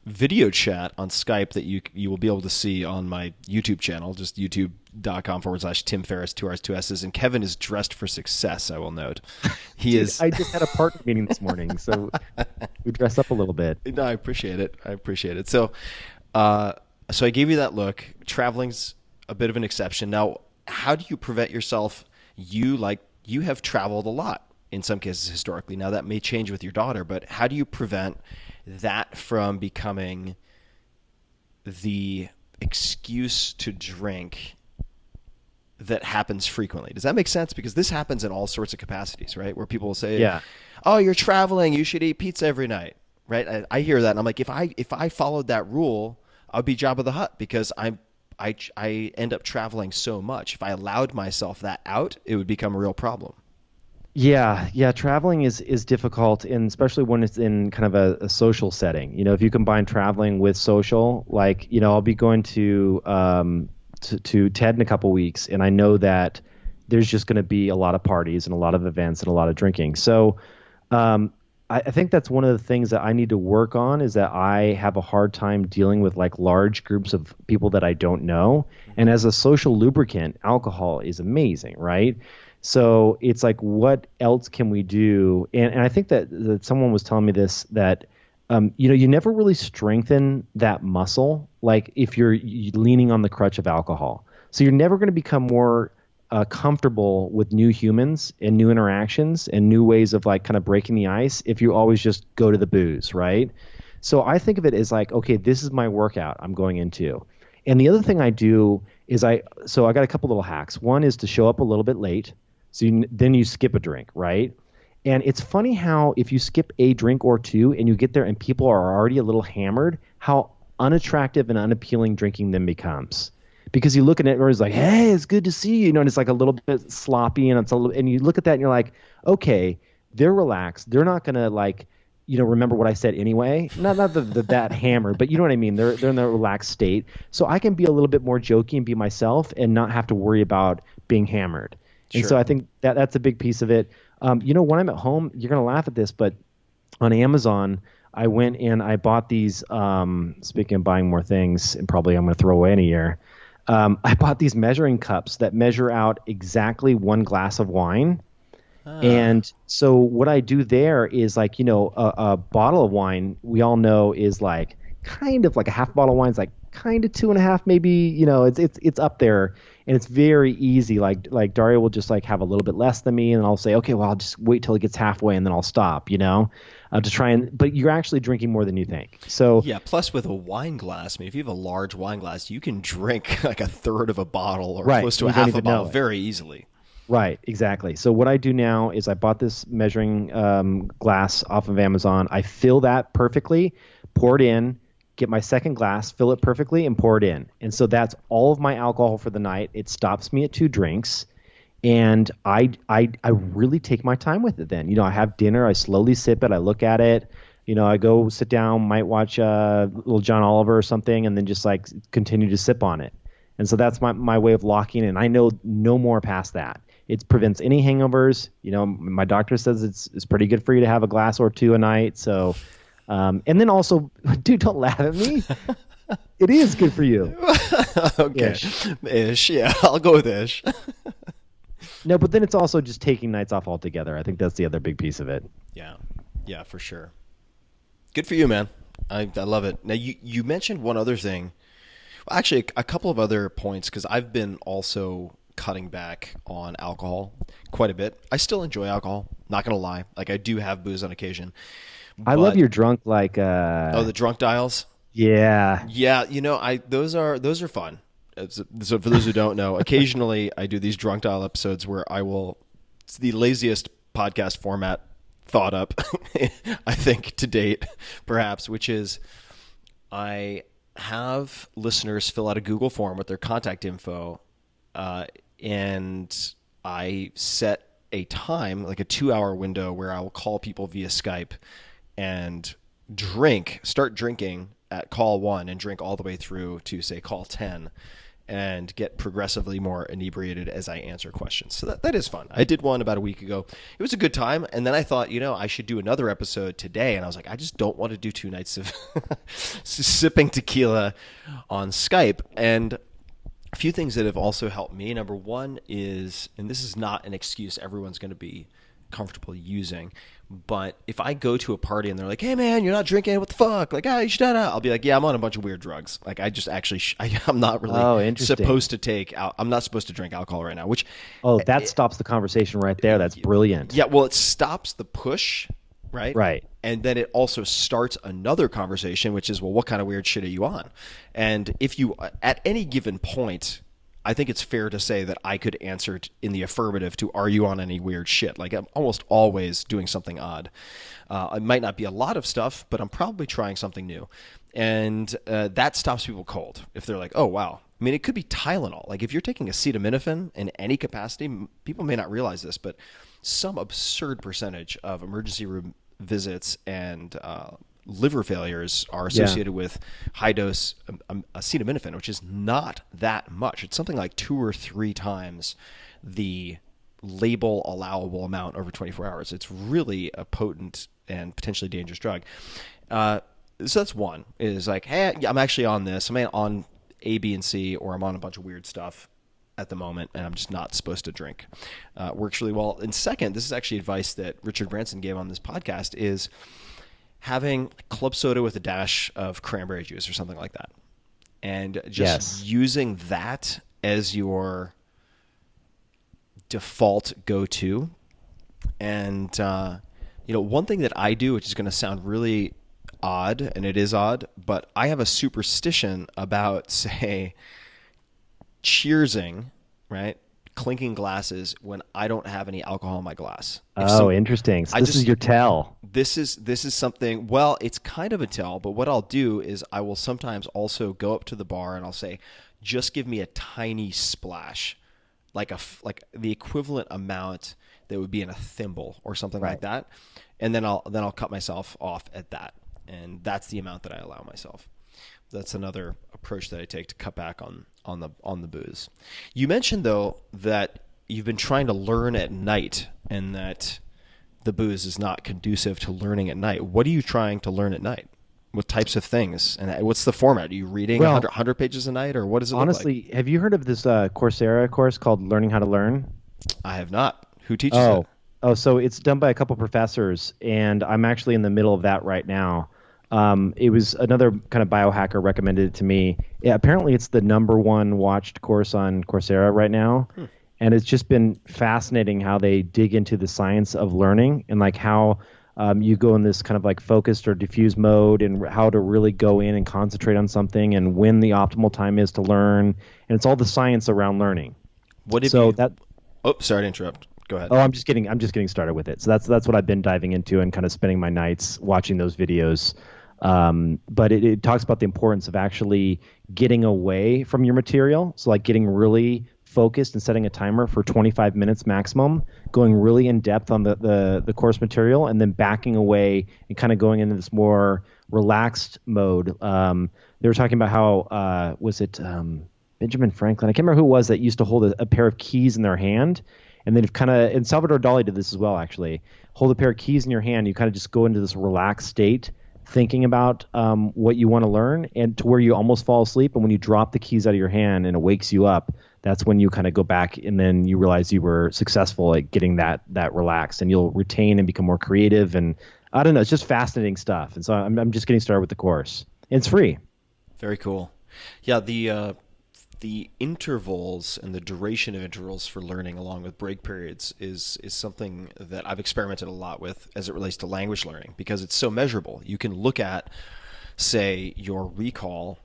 video chat on Skype that you will be able to see on my YouTube channel, just youtube.com/Tim Ferriss, 2 R's, 2 S's. And Kevin is dressed for success, I will note. I just had a partner meeting this morning, so we dressed up a little bit. No, I appreciate it. So I gave you that look. Traveling's a bit of an exception. Now, how do you prevent yourself? You have traveled a lot in some cases historically. Now, that may change with your daughter, but how do you prevent that from becoming the excuse to drink that happens frequently? Does that make sense? Because this happens in all sorts of capacities, right? Where people will say, yeah, oh, you're traveling, you should eat pizza every night, right? I hear that, and I'm like, if I followed that rule, I'd be Jabba the Hutt, because I end up traveling so much. If I allowed myself that out, it would become a real problem. Yeah. Traveling is difficult, and especially when it's in kind of a social setting. If you combine traveling with social, like, I'll be going to TED in a couple weeks, and I know that there's just going to be a lot of parties and a lot of events and a lot of drinking. So I think that's one of the things that I need to work on, is that I have a hard time dealing with like large groups of people that I don't know. And as a social lubricant, alcohol is amazing, right? So it's like, what else can we do? And I think that someone was telling me this, that you never really strengthen that muscle like if you're leaning on the crutch of alcohol. So you're never going to become more comfortable with new humans and new interactions and new ways of like kind of breaking the ice if you always just go to the booze, right? So I think of it as like, okay, this is my workout I'm going into. And the other thing I do is I got a couple little hacks. One is to show up a little bit late. So then you skip a drink, right? And it's funny how if you skip a drink or two and you get there and people are already a little hammered, how unattractive and unappealing drinking then becomes. Because you look at it and it's like, hey, it's good to see you, and it's like a little bit sloppy, and and you look at that and you're like, okay, they're relaxed. They're not gonna like, remember what I said anyway. Not that hammered, but you know what I mean. They're in a relaxed state, so I can be a little bit more jokey and be myself and not have to worry about being hammered. Sure. And so I think that's a big piece of it. When I'm at home, you're going to laugh at this, but on Amazon, I went and I bought these, speaking of buying more things, and probably I'm going to throw away in a year, I bought these measuring cups that measure out exactly 1 glass of wine. And so what I do there is like, a bottle of wine, we all know, is like kind of like a half bottle of wine is like kind of 2.5, maybe, it's up there. And it's very easy. Like Darya will just like have a little bit less than me, and I'll say, okay, well, I'll just wait till it gets halfway and then I'll stop, to try but you're actually drinking more than you think. So yeah. Plus with a wine glass, I mean, if you have a large wine glass, you can drink like a third of a bottle or right, close to a half a bottle very easily. Right, exactly. So what I do now is I bought this measuring glass off of Amazon. I fill that perfectly, pour it in, get my second glass, fill it perfectly, and pour it in. And so that's all of my alcohol for the night. It stops me at 2 drinks. And I really take my time with it then. I have dinner, I slowly sip it, I look at it, I go sit down, might watch little John Oliver or something, and then just like continue to sip on it. And so that's my way of locking in. I know no more past that. It prevents any hangovers. My doctor says it's pretty good for you to have a glass or 2 a night. So, and then also, dude, don't laugh at me. It is good for you. Okay. Ish. Ish. Yeah, I'll go with ish. No, but then it's also just taking nights off altogether. I think that's the other big piece of it. Yeah. Yeah, for sure. Good for you, man. I love it. Now, you mentioned one other thing. Well, actually, a couple of other points, because I've been also cutting back on alcohol quite a bit. I still enjoy alcohol, not going to lie. Like, I do have booze on occasion. I love your drunk, like, Oh, the drunk dials? yeah. Yeah, those are fun. So for those who don't know, occasionally I do these drunk dial episodes where it's the laziest podcast format thought up, I think, to date, perhaps, which is I have listeners fill out a Google form with their contact info, and I set a time, like a 2-hour window, where I will call people via Skype and start drinking at call 1 and drink all the way through to, say, call 10, and get progressively more inebriated as I answer questions. So that is fun. I did one about a week ago. It was a good time. And then I thought, I should do another episode today. And I was like, I just don't want to do 2 nights of sipping tequila on Skype. And a few things that have also helped me. Number one is, and this is not an excuse everyone's going to be comfortable using, but if I go to a party and they're like, "Hey man, you're not drinking, what the fuck?" Like, "Ah, you should," I'll be like, "Yeah, I'm on a bunch of weird drugs. Like, I just actually, I'm not really supposed to I'm not supposed to drink alcohol right now." Which, that stops the conversation right there. That's brilliant. Yeah, well, it stops the push, right? Right. And then it also starts another conversation, which is, well, what kind of weird shit are you on? And if you, at any given point, I think it's fair to say that I could answer in the affirmative to, are you on any weird shit? Like, I'm almost always doing something odd. It might not be a lot of stuff, but I'm probably trying something new. And that stops people cold. If they're like, oh, wow. I mean, it could be Tylenol. Like, if you're taking acetaminophen in any capacity, people may not realize this, but some absurd percentage of emergency room visits and liver failures are associated with high dose acetaminophen, which is not that much. It's something like 2 or 3 times the label allowable amount over 24 hours. It's really a potent and potentially dangerous drug. So that's one, is like, hey, I'm actually on this. I'm on A, B, and C, or I'm on a bunch of weird stuff at the moment, and I'm just not supposed to drink. Works really well. And second, this is actually advice that Richard Branson gave on this podcast, is having club soda with a dash of cranberry juice or something like that. And just using that as your default go-to. And, one thing that I do, which is going to sound really odd, and it is odd, but I have a superstition about, say, cheersing, right? Clinking glasses when I don't have any alcohol in my glass. Interesting. So this is your tell. This is something, well, it's kind of a tell, but what I'll do is I will sometimes also go up to the bar and I'll say, just give me a tiny splash, like the equivalent amount that would be in a thimble or something like that. And then I'll cut myself off at that. And that's the amount that I allow myself. That's another approach that I take to cut back on the booze. You mentioned, though, that you've been trying to learn at night and that the booze is not conducive to learning at night. What are you trying to learn at night? What types of things? And what's the format? Are you reading 100 pages a night, or what does it look like? Have you heard of this Coursera course called Learning How to Learn? I have not. Who teaches it? So it's done by a couple professors, and I'm actually in the middle of that right now. It was another kind of biohacker recommended it to me. Yeah, apparently it's the #1 watched course on Coursera right now. And it's just been fascinating how they dig into the science of learning and like how you go in this kind of like focused or diffuse mode and how to really go in and concentrate on something and when the optimal time is to learn. And it's all the science around learning. Oh, sorry to interrupt. Go ahead. Oh, I'm just getting started with it. So that's what I've been diving into and kind of spending my nights watching those videos. But it talks about the importance of actually getting away from your material. So like getting really focused and setting a timer for 25 minutes maximum, going really in depth on the course material, and then backing away and kind of going into this more relaxed mode. They were talking about how, Benjamin Franklin? I can't remember who it was that used to hold a pair of keys in their hand. And then and Salvador Dali did this as well, actually. Hold a pair of keys in your hand. You kind of just go into this relaxed state thinking about what you want to learn, and to where you almost fall asleep. And when you drop the keys out of your hand and it wakes you up, that's when you kind of go back, and then you realize you were successful at getting that relaxed, and you'll retain and become more creative. And I don't know, it's just fascinating stuff. And so I'm just getting started with the course. And it's free. Very cool. Yeah, the intervals and the duration of intervals for learning, along with break periods, is something that I've experimented a lot with as it relates to language learning, because it's so measurable. You can look at, say, your recall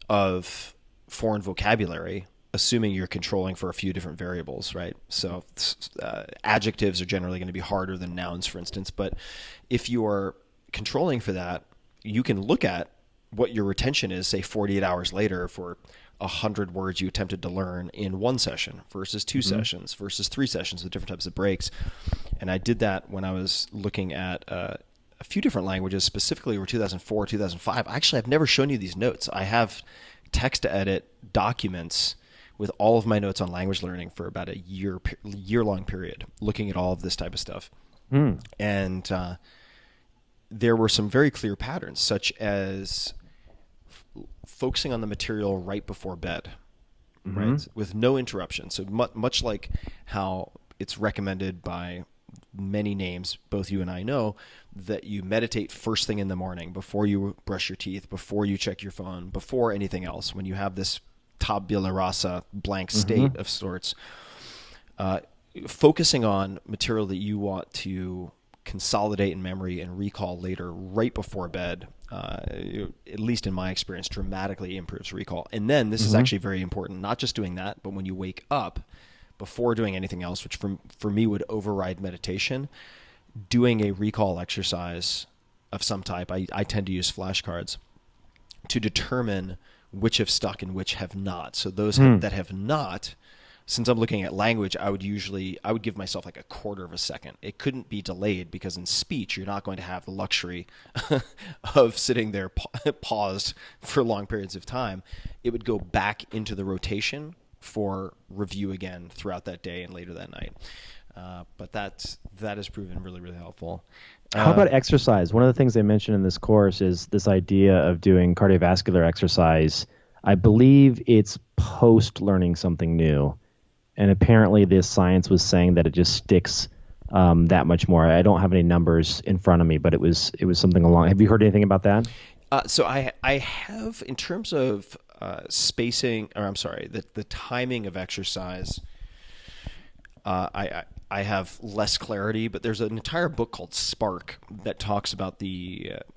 of foreign vocabulary, assuming you're controlling for a few different variables, right? So adjectives are generally going to be harder than nouns, for instance. But if you are controlling for that, you can look at what your retention is, say 48 hours later, for 100 words you attempted to learn in one session versus two sessions versus 3 sessions with different types of breaks. And I did that when I was looking at a few different languages, specifically over 2004, 2005. Actually, I've never shown you these notes. I have text to edit documents with all of my notes on language learning for about a year-long period, looking at all of this type of stuff. And there were some very clear patterns, such as focusing on the material right before bed, right, with no interruption. So much like how it's recommended by many names, both you and I know, that you meditate first thing in the morning, before you brush your teeth, before you check your phone, before anything else, when you have this tabula rasa, blank state of sorts. Focusing on material that you want to consolidate in memory and recall later, right before bed, at least in my experience, dramatically improves recall. And then this is actually very important, not just doing that, but when you wake up, before doing anything else, which for me would override meditation, doing a recall exercise of some type. I tend to use flashcards to determine which have stuck and which have not. So those that have not, since I'm looking at language, I would give myself like a quarter of a second. It couldn't be delayed, because in speech, you're not going to have the luxury of sitting there paused for long periods of time. It would go back into the rotation for review again throughout that day and later that night. But that has proven really, really helpful. How about exercise? One of the things they mentioned in this course is this idea of doing cardiovascular exercise. I believe it's post learning something new. And apparently this science was saying that it just sticks that much more. I don't have any numbers in front of me, but it was something along. Have you heard anything about that? So I have, in terms of spacing, or I'm sorry, the timing of exercise, I have less clarity, but there's an entire book called Spark that talks about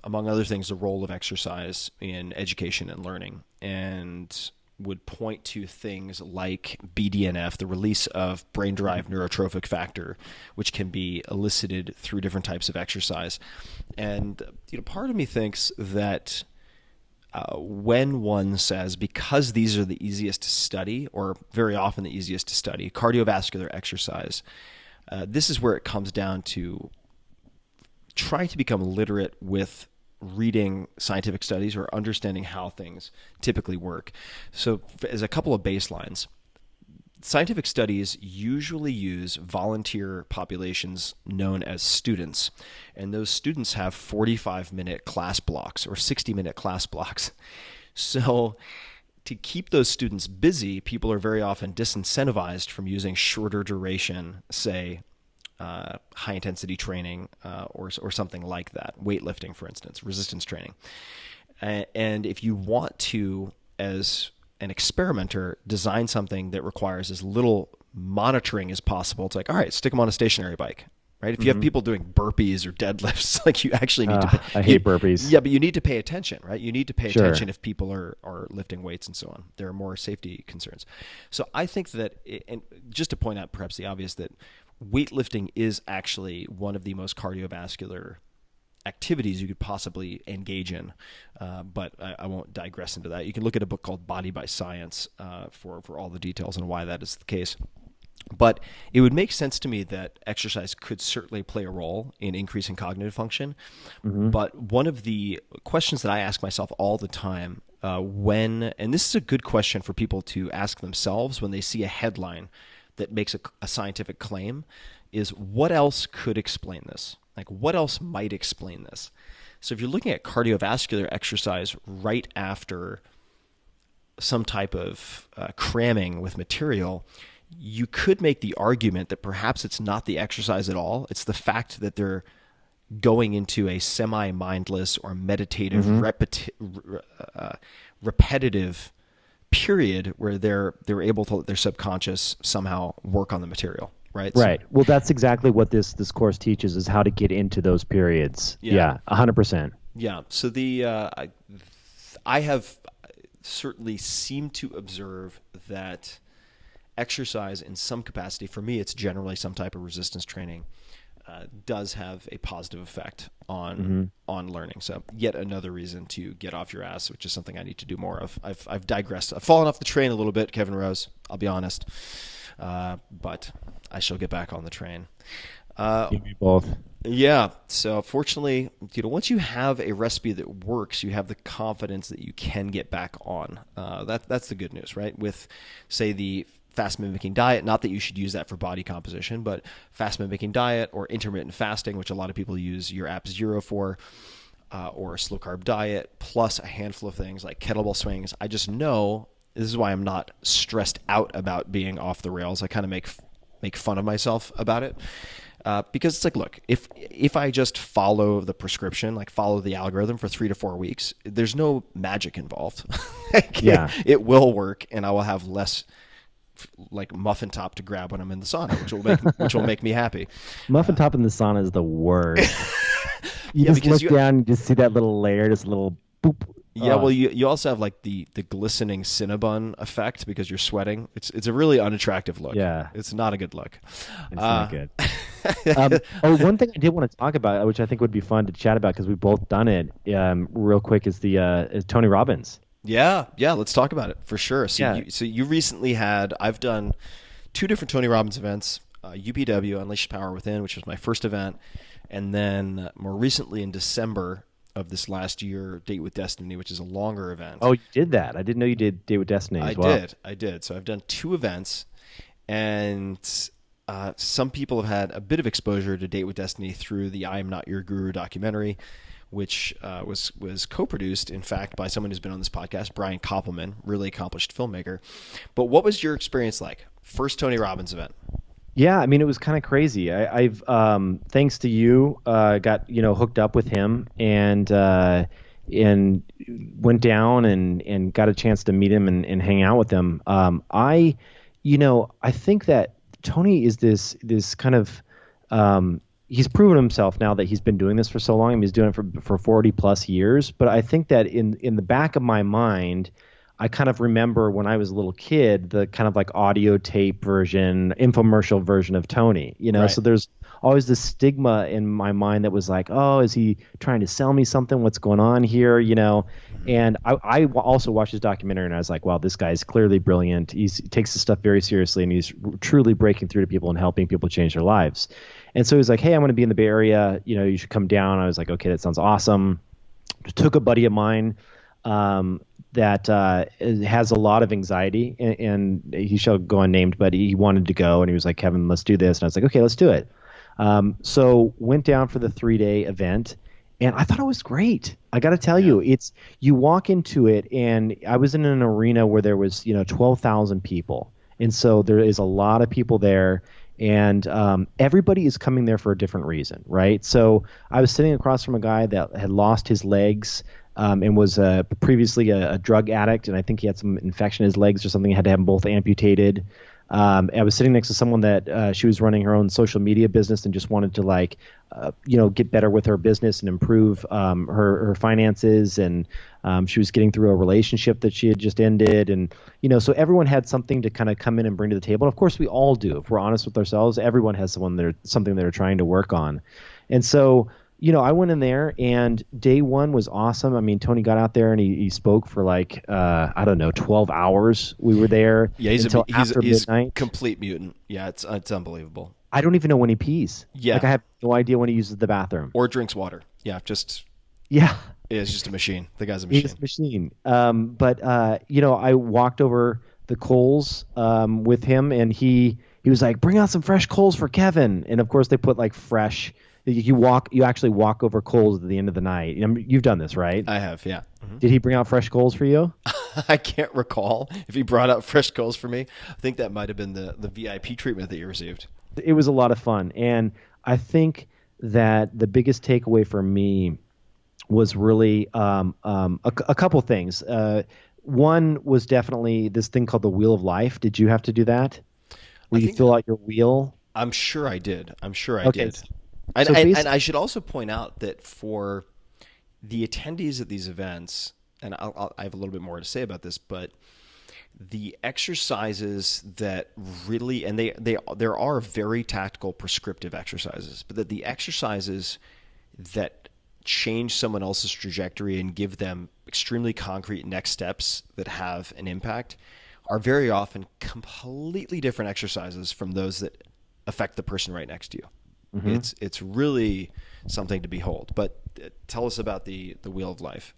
among other things, the role of exercise in education and learning, and would point to things like BDNF, the release of brain-derived neurotrophic factor, which can be elicited through different types of exercise. And part of me thinks that when one says, because these are the easiest to study, or very often the easiest to study, cardiovascular exercise, this is where it comes down to trying to become literate with reading scientific studies or understanding how things typically work. So as a couple of baselines, scientific studies usually use volunteer populations known as students, and those students have 45-minute class blocks or 60-minute class blocks. So to keep those students busy, people are very often disincentivized from using shorter duration, say, high-intensity training or something like that, weightlifting, for instance, resistance training. And if you want to, as an experimenter, design something that requires as little monitoring as possible, it's like, all right, stick them on a stationary bike, right? If you have people doing burpees or deadlifts, like you actually need to pay. I hate burpees. Yeah, but you need to pay attention, right? You need to pay attention if people are lifting weights and so on. There are more safety concerns. So I think that, and just to point out perhaps the obvious, that weightlifting is actually one of the most cardiovascular activities you could possibly engage in, but I won't digress into that. You can look at a book called Body by Science for all the details on why that is the case. But it would make sense to me that exercise could certainly play a role in increasing cognitive function. But one of the questions that I ask myself all the time and this is a good question for people to ask themselves when they see a headline that makes a scientific claim, is what else could explain this? Like, what else might explain this? So if you're looking at cardiovascular exercise right after some type of cramming with material, you could make the argument that perhaps it's not the exercise at all. It's the fact that they're going into a semi-mindless or meditative, repetitive period where they're able to let their subconscious somehow work on the material. Right. Right. Well, that's exactly what this course teaches, is how to get into those periods. Yeah. 100%. Yeah. So I have certainly seemed to observe that exercise in some capacity, for me, it's generally some type of resistance training, does have a positive effect on learning. So yet another reason to get off your ass, which is something I need to do more of. I've digressed. I've fallen off the train a little bit, Kevin Rose. I'll be honest. But I shall get back on the train. You both. Yeah. So fortunately, once you have a recipe that works, you have the confidence that you can get back on. That's the good news, right? With, say, the fast mimicking diet, not that you should use that for body composition, but fast mimicking diet or intermittent fasting, which a lot of people use your app Zero for, or a slow carb diet, plus a handful of things like kettlebell swings. I just know this is why I'm not stressed out about being off the rails. I kind of make fun of myself about it. Because it's like, look, if I just follow the prescription, like follow the algorithm for 3 to 4 weeks, there's no magic involved. It will work, and I will have less like muffin top to grab when I'm in the sauna, which will make me happy. Muffin top in the sauna is the worst. You just look down, and just see that little layer, just a little boop. Yeah, well, you also have like the glistening Cinnabon effect because you're sweating. It's a really unattractive look. Yeah, it's not a good look. It's not good. One thing I did want to talk about, which I think would be fun to chat about because we've both done it, real quick, is is Tony Robbins. Yeah, let's talk about it for sure. So you recently had, I've done 2 different Tony Robbins events, UPW, Unleash Power Within, which was my first event, and then more recently in December of this last year, Date with Destiny, which is a longer event. Oh, you did that? I didn't know you did Date with Destiny as well. I did. So I've done 2 events, and some people have had a bit of exposure to Date with Destiny through the I Am Not Your Guru documentary, which was co-produced, in fact, by someone who's been on this podcast, Brian Koppelman, really accomplished filmmaker. But what was your experience like? First Tony Robbins event. Yeah, I mean, it was kind of crazy. I've thanks to you, got hooked up with him and went down and got a chance to meet him and hang out with him. I think that Tony is this kind of he's proven himself now that he's been doing this for so long. I mean, he's doing it for 40 plus years. But I think that in the back of my mind, I kind of remember when I was a little kid, the kind of like audio tape version, infomercial version of Tony, Right. So there's always this stigma in my mind that was like, oh, is he trying to sell me something? What's going on here? And I also watched his documentary and I was like, wow, this guy is clearly brilliant. He takes this stuff very seriously and he's truly breaking through to people and helping people change their lives. And so he's like, hey, I'm going to be in the Bay Area. You should come down. I was like, okay, that sounds awesome. Took a buddy of mine that has a lot of anxiety, and he shall go unnamed, but he wanted to go, and he was like, Kevin, let's do this. And I was like, okay, let's do it. So went down for the 3-day event, and I thought it was great. I got to tell you, you walk into it, and I was in an arena where there was 12,000 people, and so there is a lot of people there. And everybody is coming there for a different reason, right? So I was sitting across from a guy that had lost his legs and was previously a drug addict, and I think he had some infection in his legs or something. He had to have them both amputated. I was sitting next to someone that she was running her own social media business and just wanted to get better with her business and improve her finances. And she was getting through a relationship that she had just ended. And, so everyone had something to kind of come in and bring to the table. And of course we all do. If we're honest with ourselves, everyone has something they're trying to work on. And so, I went in there and day one was awesome. I mean, Tony got out there and he spoke for 12 hours. We were there until after midnight. Complete mutant. Yeah, it's unbelievable. I don't even know when he pees. Yeah. I have no idea when he uses the bathroom. Or drinks water. Yeah, Yeah. It's just a machine. The guy's a machine. He's a machine. But I walked over the coals with him and he was like, bring out some fresh coals for Kevin. And of course they put fresh You actually walk over coals at the end of the night. You've done this, right? I have, yeah. Mm-hmm. Did he bring out fresh coals for you? I can't recall if he brought out fresh coals for me. I think that might have been the VIP treatment that you received. It was a lot of fun. And I think that the biggest takeaway for me was really a couple things. One was definitely this thing called the Wheel of Life. Did you have to do that? Where you fill out your wheel? I'm sure I did. Okay. Did. And I should also point out that for the attendees at these events, and I have a little bit more to say about this, but the exercises that really, and there are very tactical prescriptive exercises, but that the exercises that change someone else's trajectory and give them extremely concrete next steps that have an impact are very often completely different exercises from those that affect the person right next to you. Mm-hmm. It's really something to behold. But tell us about the Wheel of Life.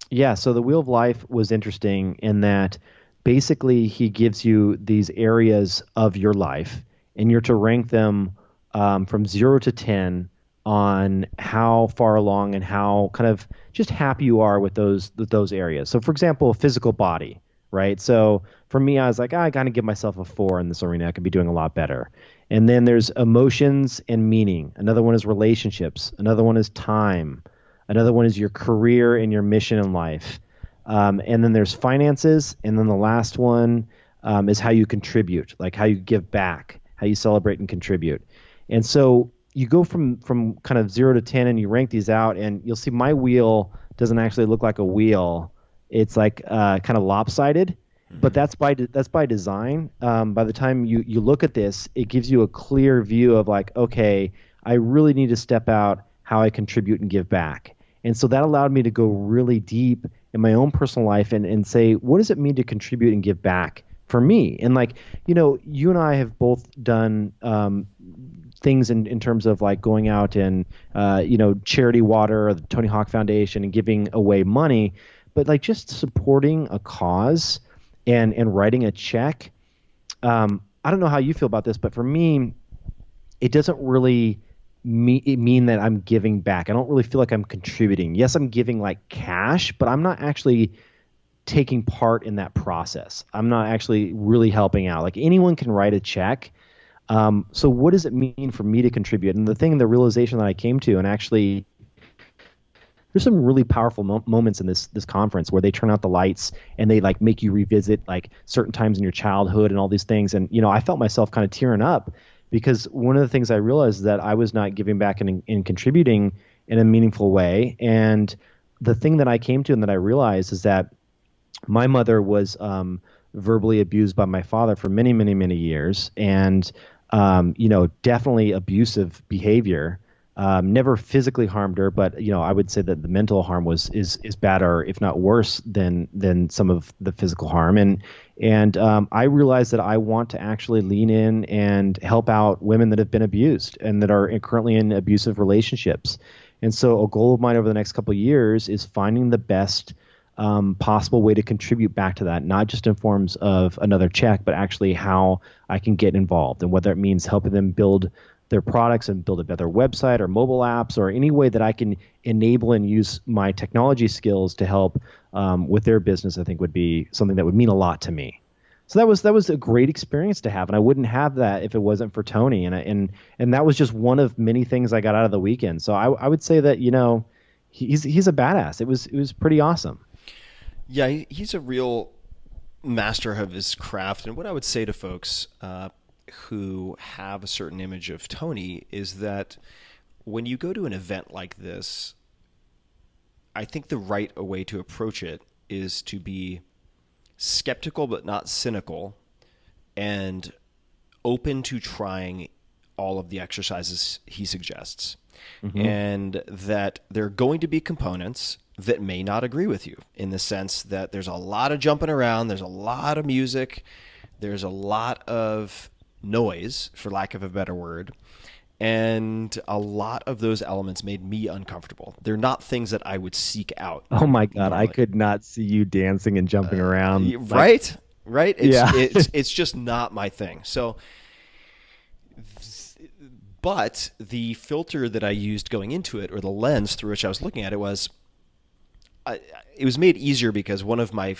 Yeah, so the Wheel of Life was interesting in that basically he gives you these areas of your life, and you're to rank them from 0 to 10 on how far along and how kind of just happy you are with those areas. So, for example, physical body, right? So for me, I was like, I gotta give myself a 4 in this arena. I could be doing a lot better. And then there's emotions and meaning. Another one is relationships. Another one is time. Another one is your career and your mission in life. And then there's finances. And then the last one is how you contribute, like how you give back, how you celebrate and contribute. And so you go from kind of 0 to 10 and you rank these out, and you'll see my wheel doesn't actually look like a wheel. It's like kind of lopsided, but that's by design. By the time you look at this, it gives you a clear view of like, okay, I really need to step out how I contribute and give back. And so that allowed me to go really deep in my own personal life and say, what does it mean to contribute and give back for me? And like, you and I have both done things in terms of like going out and, charity water or the Tony Hawk Foundation and giving away money, but like just supporting a cause and writing a check. I don't know how you feel about this, but for me, it doesn't really mean that I'm giving back. I don't really feel like I'm contributing. Yes, I'm giving like cash, but I'm not actually taking part in that process. I'm not actually really helping out. Like anyone can write a check. So what does it mean for me to contribute? And the realization that I came to, and actually there's some really powerful moments in this conference where they turn out the lights and they like make you revisit like certain times in your childhood and all these things. And, I felt myself kind of tearing up because one of the things I realized is that I was not giving back and contributing in a meaningful way. And the thing that I came to and that I realized is that my mother was verbally abused by my father for many, many, many years. And, definitely abusive behavior. Never physically harmed her, but I would say that the mental harm is bad, or if not worse than some of the physical harm. And I realized that I want to actually lean in and help out women that have been abused and that are currently in abusive relationships. And so a goal of mine over the next couple of years is finding the best possible way to contribute back to that, not just in forms of another check, but actually how I can get involved, and whether it means helping them build their products and build a better website or mobile apps, or any way that I can enable and use my technology skills to help with their business, I think would be something that would mean a lot to me. So that was a great experience to have, and I wouldn't have that if it wasn't for Tony. And that was just one of many things I got out of the weekend. So I would say that he's a badass. It was pretty awesome. Yeah, he's a real master of his craft. And what I would say to folks who have a certain image of Tony is that when you go to an event like this, I think the right way to approach it is to be skeptical but not cynical, and open to trying all of the exercises he suggests. Mm-hmm. And that there are going to be components that may not agree with you, in the sense that there's a lot of jumping around, there's a lot of music, there's a lot of noise, for lack of a better word, and a lot of those elements made me uncomfortable. They're not things that I would seek out. Oh my God, normally. I could not see you dancing and jumping around. Right? It's just not my thing. So But the filter that I used going into it, or the lens through which I was looking at it, was it was made easier because one of my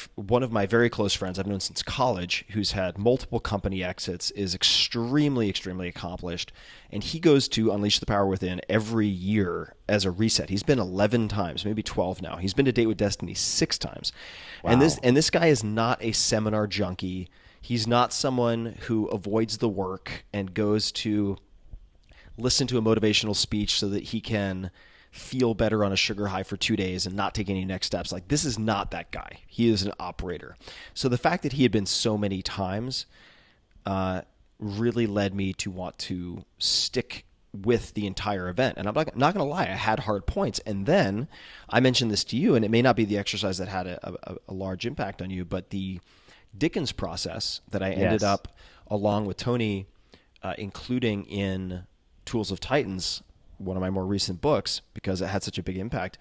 very close friends I've known since college, who's had multiple company exits, is extremely accomplished, and he goes to Unleash the Power Within every year as a reset. He's been 11 times, maybe 12 now. He's been to Date with Destiny 6 times. Wow. And this guy is not a seminar junkie. He's not someone who avoids the work and goes to listen to a motivational speech so that he can feel better on a sugar high for 2 days and not take any next steps. Like, this is not that guy. He is an operator. So the fact that he had been so many times really led me to want to stick with the entire event. And I'm not going to lie, I had hard points. And then I mentioned this to you, and it may not be the exercise that had a large impact on you, but the Dickens process that I ended up, along with Tony, including in Tools of Titans, one of my more recent books, because it had such a big impact,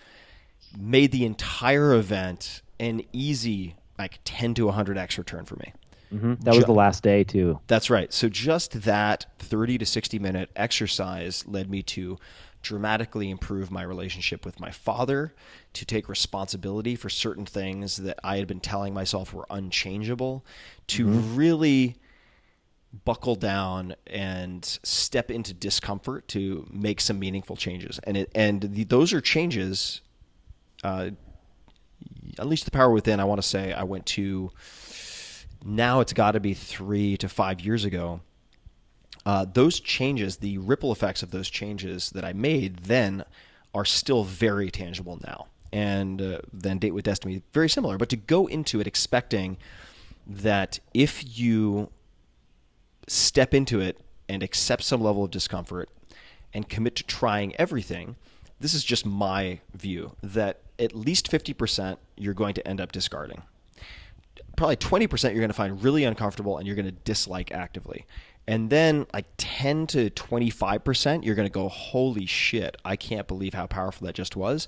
made the entire event an easy, like 10 to 100x return for me. Mm-hmm. That was the last day too. That's right. So just that 30 to 60 minute exercise led me to dramatically improve my relationship with my father, to take responsibility for certain things that I had been telling myself were unchangeable, to really buckle down and step into discomfort to make some meaningful changes. Those are changes, Unleash the Power Within, I want to say I went to, now it's got to be 3 to 5 years ago. Those changes, the ripple effects of those changes that I made then are still very tangible now. And then Date with Destiny, very similar. But to go into it expecting that if you step into it and accept some level of discomfort and commit to trying everything, this is just my view, that at least 50% you're going to end up discarding. Probably 20% you're going to find really uncomfortable and you're going to dislike actively. And then like 10 to 25% you're going to go, holy shit, I can't believe how powerful that just was.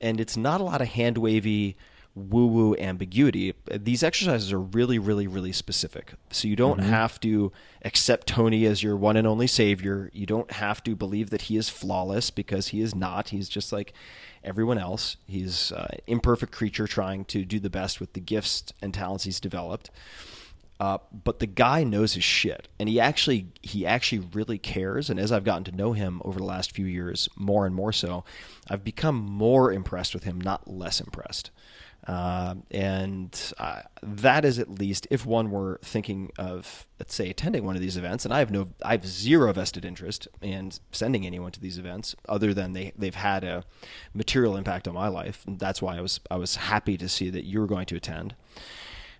And it's not a lot of hand-wavy, woo-woo ambiguity. These exercises are really, really, really specific. So you don't have to accept Tony as your one and only savior. You don't have to believe that he is flawless, because he is not. He's just like everyone else. He's an imperfect creature trying to do the best with the gifts and talents he's developed. But the guy knows his shit, and he actually really cares. And as I've gotten to know him over the last few years, more and more so, I've become more impressed with him, not less impressed. That is, at least if one were thinking of, let's say, attending one of these events, and I have zero vested interest in sending anyone to these events other than they've had a material impact on my life. And that's why I was happy to see that you were going to attend.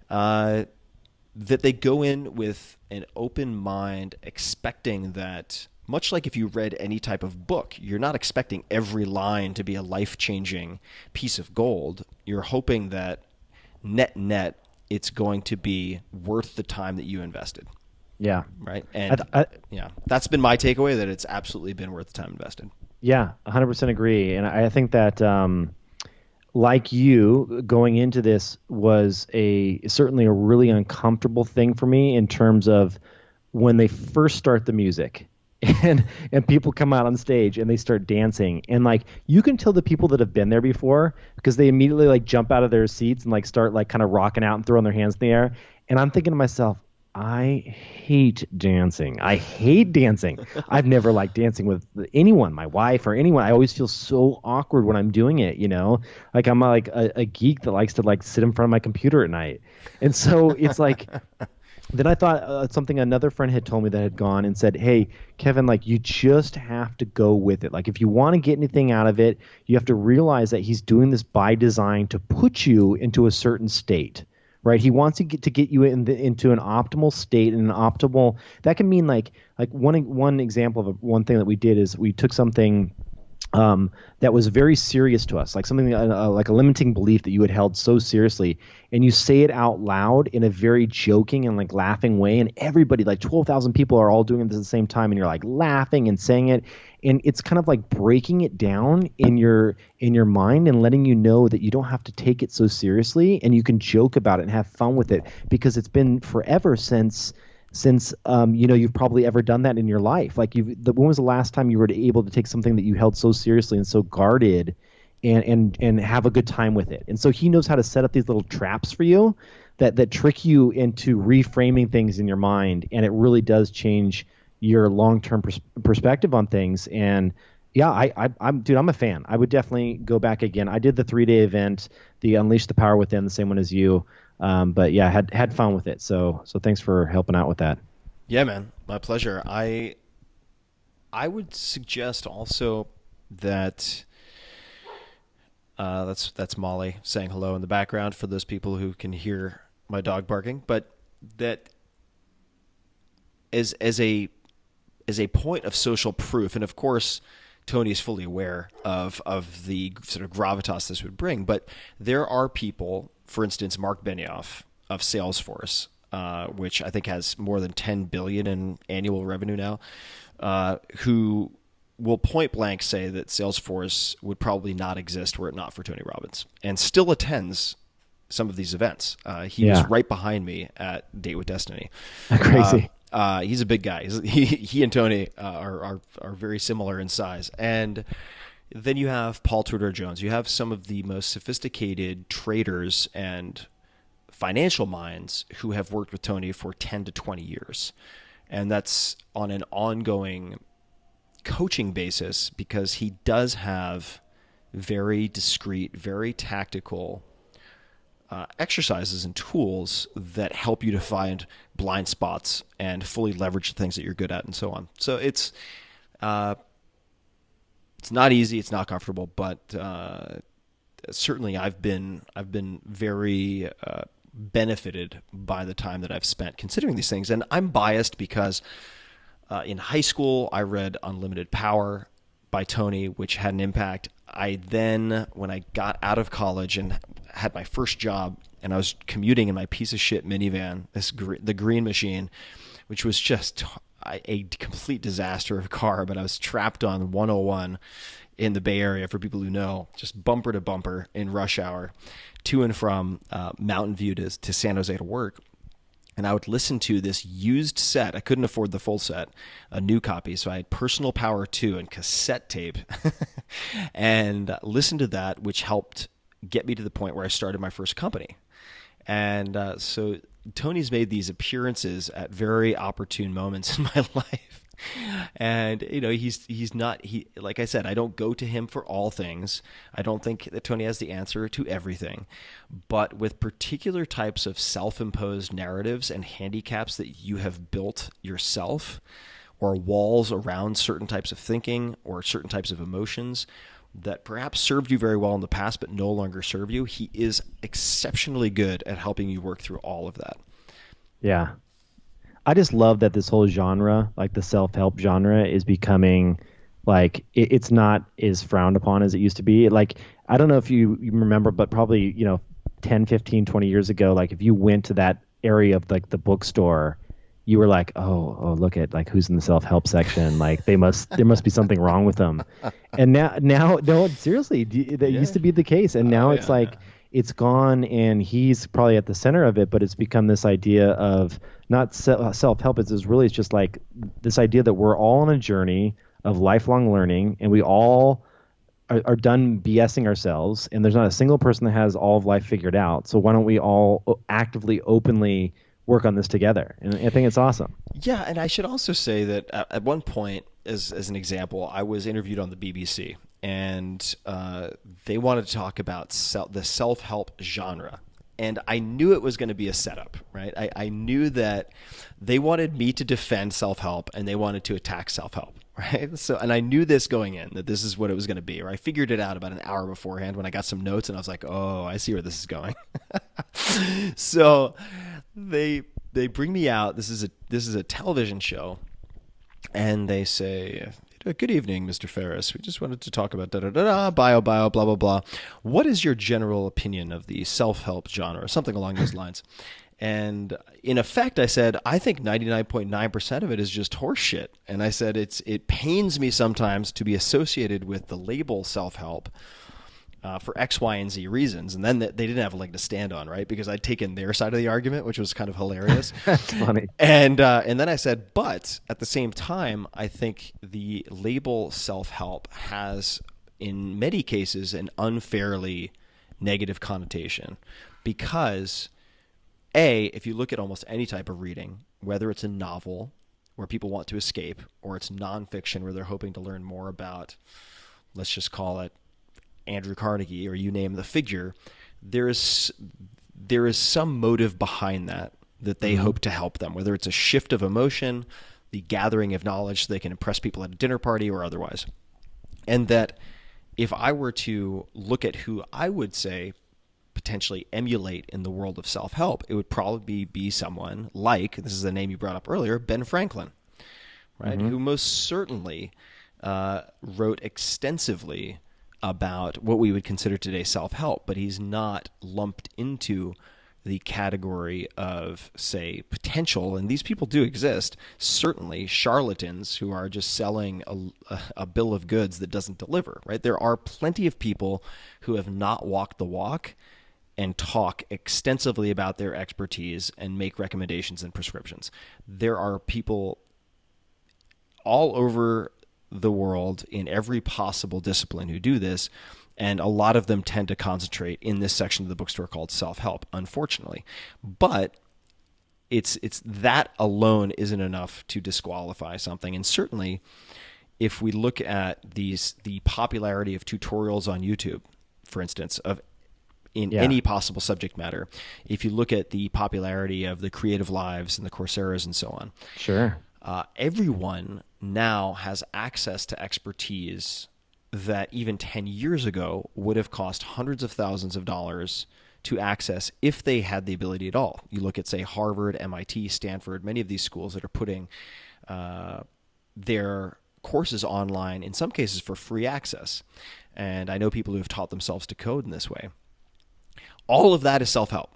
That they go in with an open mind, expecting that, much like if you read any type of book, you're not expecting every line to be a life-changing piece of gold. You're hoping that net, it's going to be worth the time that you invested. Yeah. Right? And that's been my takeaway, that it's absolutely been worth the time invested. Yeah, 100% agree. And I think that, like you, going into this was certainly a really uncomfortable thing for me, in terms of when they first start the music and people come out on stage and they start dancing, and like you can tell the people that have been there before, because they immediately like jump out of their seats and like start like kind of rocking out and throwing their hands in the air. And I'm thinking to myself, I hate dancing. I've never liked dancing with anyone, my wife or anyone. I always feel so awkward when I'm doing it, you know? Like I'm like a geek that likes to like sit in front of my computer at night. And so it's like, then I thought something another friend had told me that had gone and said, hey, Kevin, like you just have to go with it. Like if you want to get anything out of it, you have to realize that he's doing this by design to put you into a certain state. Right, he wants to get you into an optimal state, and an optimal, that can mean like one example of one thing that we did is we took something that was very serious to us, like something like a limiting belief that you had held so seriously, and you say it out loud in a very joking and like laughing way, and everybody, like 12,000 people are all doing this at the same time, and you're like laughing and saying it, and it's kind of like breaking it down in your mind and letting you know that you don't have to take it so seriously, and you can joke about it and have fun with it, because it's been forever since since you've probably ever done that in your life. Like when was the last time you were able to take something that you held so seriously and so guarded and have a good time with it? And so he knows how to set up these little traps for you that trick you into reframing things in your mind, and it really does change your long-term perspective on things. And yeah, I'm a fan. I would definitely go back again. I did the 3-day event, the Unleash the Power Within, the same one as you. But yeah, had fun with it. So thanks for helping out with that. Yeah, man, my pleasure. I would suggest also that that's Molly saying hello in the background for those people who can hear my dog barking. But that as a point of social proof, and of course, Tony is fully aware of the sort of gravitas this would bring. But there are people, for instance, Mark Benioff of Salesforce, which I think has more than 10 billion in annual revenue now, who will point blank say that Salesforce would probably not exist were it not for Tony Robbins, and still attends some of these events. He was right behind me at Date with Destiny. Crazy. He's a big guy. He and Tony are very similar in size. And then you have Paul Tudor Jones. You have some of the most sophisticated traders and financial minds who have worked with Tony for 10 to 20 years. And that's on an ongoing coaching basis, because he does have very discreet, very tactical exercises and tools that help you to find blind spots and fully leverage the things that you're good at and so on. So it's not easy, it's not comfortable, but certainly I've been very benefited by the time that I've spent considering these things. And I'm biased because in high school I read Unlimited Power by Tony, which had an impact. I then, when I got out of college and had my first job, and I was commuting in my piece of shit minivan, the Green Machine, which was just a complete disaster of a car, but I was trapped on 101 in the Bay Area, for people who know, just bumper to bumper in rush hour, to and from Mountain View to San Jose to work. And I would listen to this used set. I couldn't afford the full set, a new copy. So I had Personal Power 2 and cassette tape and listened to that, which helped get me to the point where I started my first company. And so Tony's made these appearances at very opportune moments in my life. And he's not, like I said, I don't go to him for all things. I don't think that Tony has the answer to everything, but with particular types of self-imposed narratives and handicaps that you have built yourself, or walls around certain types of thinking or certain types of emotions that perhaps served you very well in the past but no longer serve you, he is exceptionally good at helping you work through all of that. Yeah. I just love that this whole genre, like the self-help genre, is becoming like it's not as frowned upon as it used to be. Like, I don't know if you remember, but probably 10, 15, 20 years ago, like if you went to that area of like the bookstore, you were like, oh, look at like who's in the self-help section. Like there must be something wrong with them. And now, no, seriously, that used to be the case. And now it's like, it's gone, and he's probably at the center of it, but it's become this idea of not self-help. It's just like this idea that we're all on a journey of lifelong learning, and we all are done BSing ourselves, and there's not a single person that has all of life figured out. So why don't we all actively, openly work on this together? And I think it's awesome. Yeah, and I should also say that at one point, as an example, I was interviewed on the BBC, and they wanted to talk about the self-help genre. And I knew it was going to be a setup, right? I knew that they wanted me to defend self-help and they wanted to attack self-help, right? So, and I knew this going in, that this is what it was going to be. Or I figured it out about an hour beforehand when I got some notes, and I was like, oh, I see where this is going. So they bring me out. This is a television show, and they say, good evening, Mr. Ferriss. We just wanted to talk about bio, blah, blah, blah. What is your general opinion of the self-help genre? Something along those lines. And in effect, I said, I think 99.9% of it is just horseshit. And I said, it pains me sometimes to be associated with the label self-help, for X, Y, and Z reasons. And then they didn't have a leg to stand on, right? Because I'd taken their side of the argument, which was kind of hilarious. That's funny. And then I said, but at the same time, I think the label self-help has, in many cases, an unfairly negative connotation. Because, A, if you look at almost any type of reading, whether it's a novel where people want to escape, or it's nonfiction where they're hoping to learn more about, let's just call it Andrew Carnegie, or you name the figure, there is some motive behind that they hope to help them, whether it's a shift of emotion, the gathering of knowledge so they can impress people at a dinner party or otherwise. And that if I were to look at who I would say potentially emulate in the world of self-help, it would probably be someone like, this is the name you brought up earlier, Ben Franklin, right? Who most certainly wrote extensively about what we would consider today self-help, but he's not lumped into the category of, say, potential, and these people do exist, certainly charlatans who are just selling a bill of goods that doesn't deliver, right? There are plenty of people who have not walked the walk and talk extensively about their expertise and make recommendations and prescriptions. There are people all over the world in every possible discipline who do this, and a lot of them tend to concentrate in this section of the bookstore called self-help, unfortunately. But it's that alone isn't enough to disqualify something. And certainly if we look at the popularity of tutorials on YouTube, for instance, in any possible subject matter, if you look at the popularity of the Creative Lives and the Coursera's and so on, Sure. Everyone now has access to expertise that even 10 years ago would have cost hundreds of thousands of dollars to access if they had the ability at all. You look at, say, Harvard, MIT, Stanford, many of these schools that are putting their courses online, in some cases for free access. And I know people who have taught themselves to code in this way. All of that is self-help,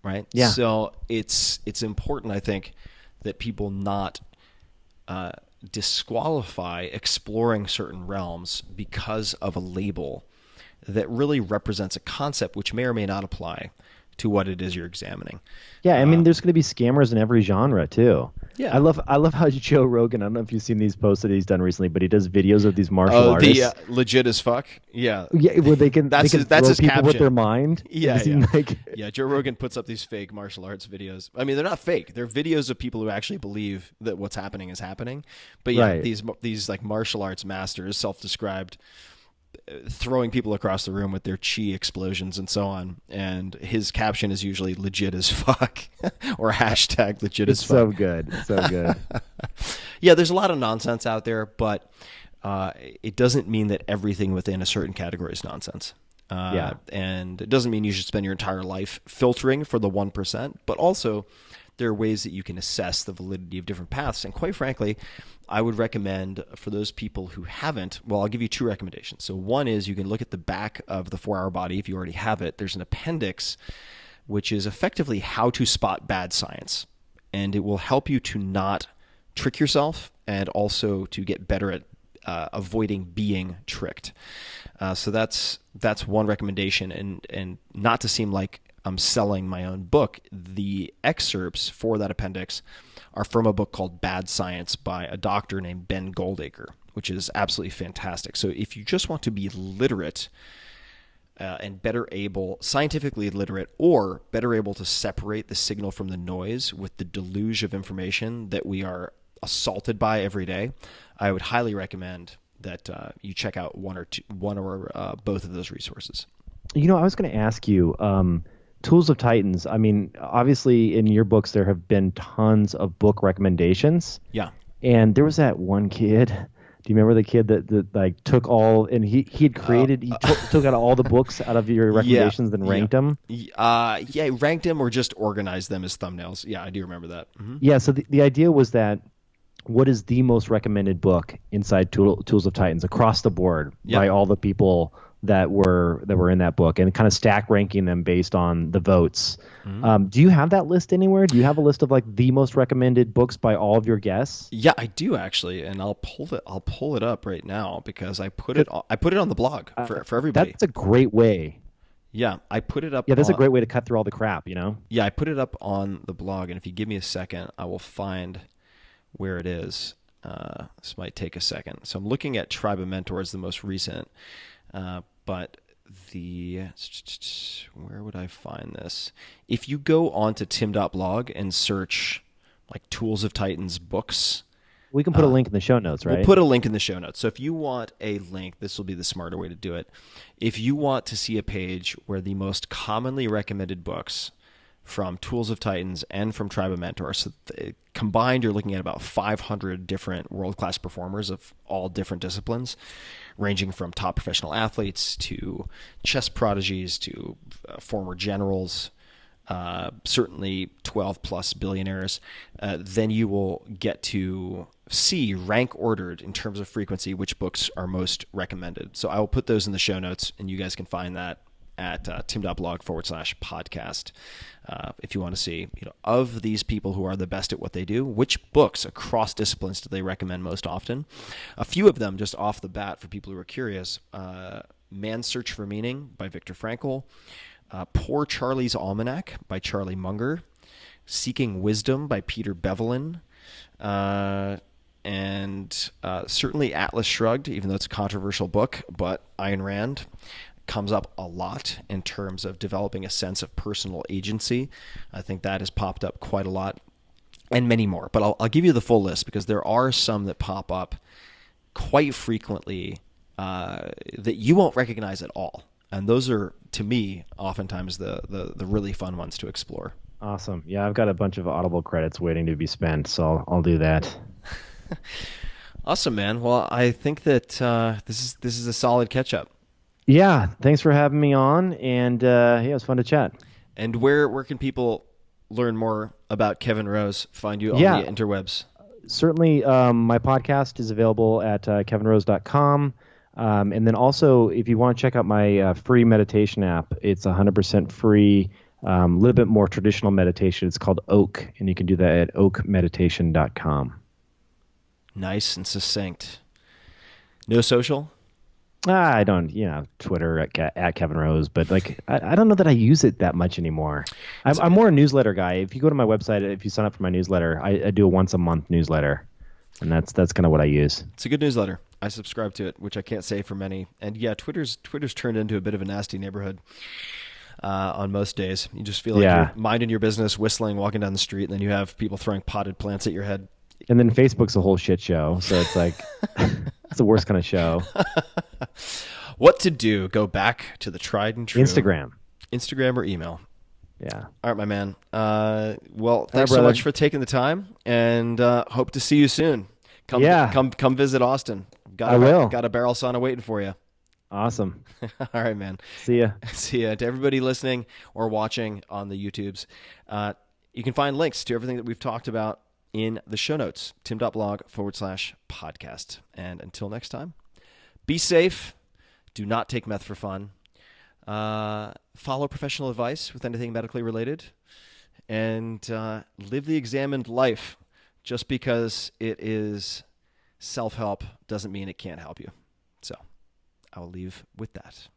right? Yeah. So it's important, I think, that people not disqualify exploring certain realms because of a label that really represents a concept which may or may not apply to what it is you're examining. Yeah, I mean, there's going to be scammers in every genre too. Yeah, I love how Joe Rogan. I don't know if you've seen these posts that he's done recently, but he does videos of these martial artists. The legit as fuck. Yeah, yeah, where they can that's throw his people caption with their mind. Yeah, yeah. Yeah. Joe Rogan puts up these fake martial arts videos. I mean, they're not fake. They're videos of people who actually believe that what's happening is happening. But yeah, Right. these like martial arts masters, self-described, throwing people across the room with their chi explosions and so on. And his caption is usually legit as fuck or hashtag legit as It's fuck. so good, so good. Yeah, there's a lot of nonsense out there, but it doesn't mean that everything within a certain category is nonsense. And it doesn't mean you should spend your entire life filtering for the 1%, but also there are ways that you can assess the validity of different paths. And quite frankly, I would recommend for those people who haven't, well, I'll give you two recommendations. So one is you can look at the back of the 4-Hour Body if you already have it. There's an appendix, which is effectively how to spot bad science. And it will help you to not trick yourself and also to get better at avoiding being tricked. So that's one recommendation. And not to seem like I'm selling my own book, the excerpts for that appendix are from a book called Bad Science by a doctor named Ben Goldacre, which is absolutely fantastic. So if you just want to be literate and better able, scientifically literate, or better able to separate the signal from the noise with the deluge of information that we are assaulted by every day, I would highly recommend that you check out one or both of those resources. You know, I was going to ask you, Tools of Titans. I mean, obviously in your books there have been tons of book recommendations. Yeah. And there was that one kid. Do you remember the kid that like took all and he had created took out all the books out of your recommendations and ranked them? Ranked them or just organized them as thumbnails. Yeah, I do remember that. Mm-hmm. Yeah. So the idea was that what is the most recommended book inside Tools of Titans across the board by all the people that were in that book and kind of stack ranking them based on the votes. Do you have that list anywhere? Do you have a list of like the most recommended books by all of your guests? Yeah, I do actually, and I'll pull it up right now because I put it on the blog for everybody. That's a great way. Yeah, I put it up. Yeah, that's a great way to cut through all the crap, you know? Yeah, I put it up on the blog, and if you give me a second, I will find where it is. This might take a second. So I'm looking at Tribe of Mentors, the most recent, but where would I find this? If you go onto tim.blog and search like Tools of Titans books, we can put a link in the show notes, right? We'll put a link in the show notes. So if you want a link, this will be the smarter way to do it. If you want to see a page where the most commonly recommended books from Tools of Titans and from Tribe of Mentors, so combined you're looking at about 500 different world-class performers of all different disciplines, ranging from top professional athletes to chess prodigies to former generals, certainly 12 plus billionaires, then you will get to see rank ordered in terms of frequency which books are most recommended. So I will put those in the show notes, and you guys can find that at tim.blog/podcast. If you want to see, of these people who are the best at what they do, which books across disciplines do they recommend most often? A few of them, just off the bat, for people who are curious: Man's Search for Meaning by Viktor Frankl, Poor Charlie's Almanac by Charlie Munger, Seeking Wisdom by Peter Bevelin, and certainly Atlas Shrugged, even though it's a controversial book, but Ayn Rand comes up a lot in terms of developing a sense of personal agency. I think that has popped up quite a lot, and many more. But I'll give you the full list because there are some that pop up quite frequently that you won't recognize at all. And those are, to me, oftentimes the really fun ones to explore. Awesome. Yeah, I've got a bunch of Audible credits waiting to be spent, so I'll do that. Awesome, man. Well, I think that this is a solid catch-up. Yeah, thanks for having me on, and it was fun to chat. And where can people learn more about Kevin Rose, find you on the interwebs? Certainly, my podcast is available at kevinrose.com. And then also, if you want to check out my free meditation app, it's 100% free, a little bit more traditional meditation. It's called Oak, and you can do that at oakmeditation.com. Nice and succinct. No social? I don't, Twitter at Kevin Rose, but like I don't know that I use it that much anymore. I'm more a newsletter guy. If you go to my website, if you sign up for my newsletter, I do a once a month newsletter, and that's kind of what I use. It's a good newsletter. I subscribe to it, which I can't say for many. And yeah, Twitter's turned into a bit of a nasty neighborhood on most days. You just feel like you're minding your business, whistling, walking down the street, and then you have people throwing potted plants at your head. And then Facebook's a whole shit show, so it's like it's the worst kind of show. What to do? Go back to the tried and true. Instagram or email. Yeah. All right, my man. Well, thanks so much for taking the time, and hope to see you soon. Come visit Austin. I will. Got a barrel sauna waiting for you. Awesome. All right, man. See ya. See ya. To everybody listening or watching on the YouTubes, you can find links to everything that we've talked about in the show notes, tim.blog/podcast. And until next time, be safe. Do not take meth for fun. Follow professional advice with anything medically related. And live the examined life. Just because it is self-help doesn't mean it can't help you. So I'll leave with that.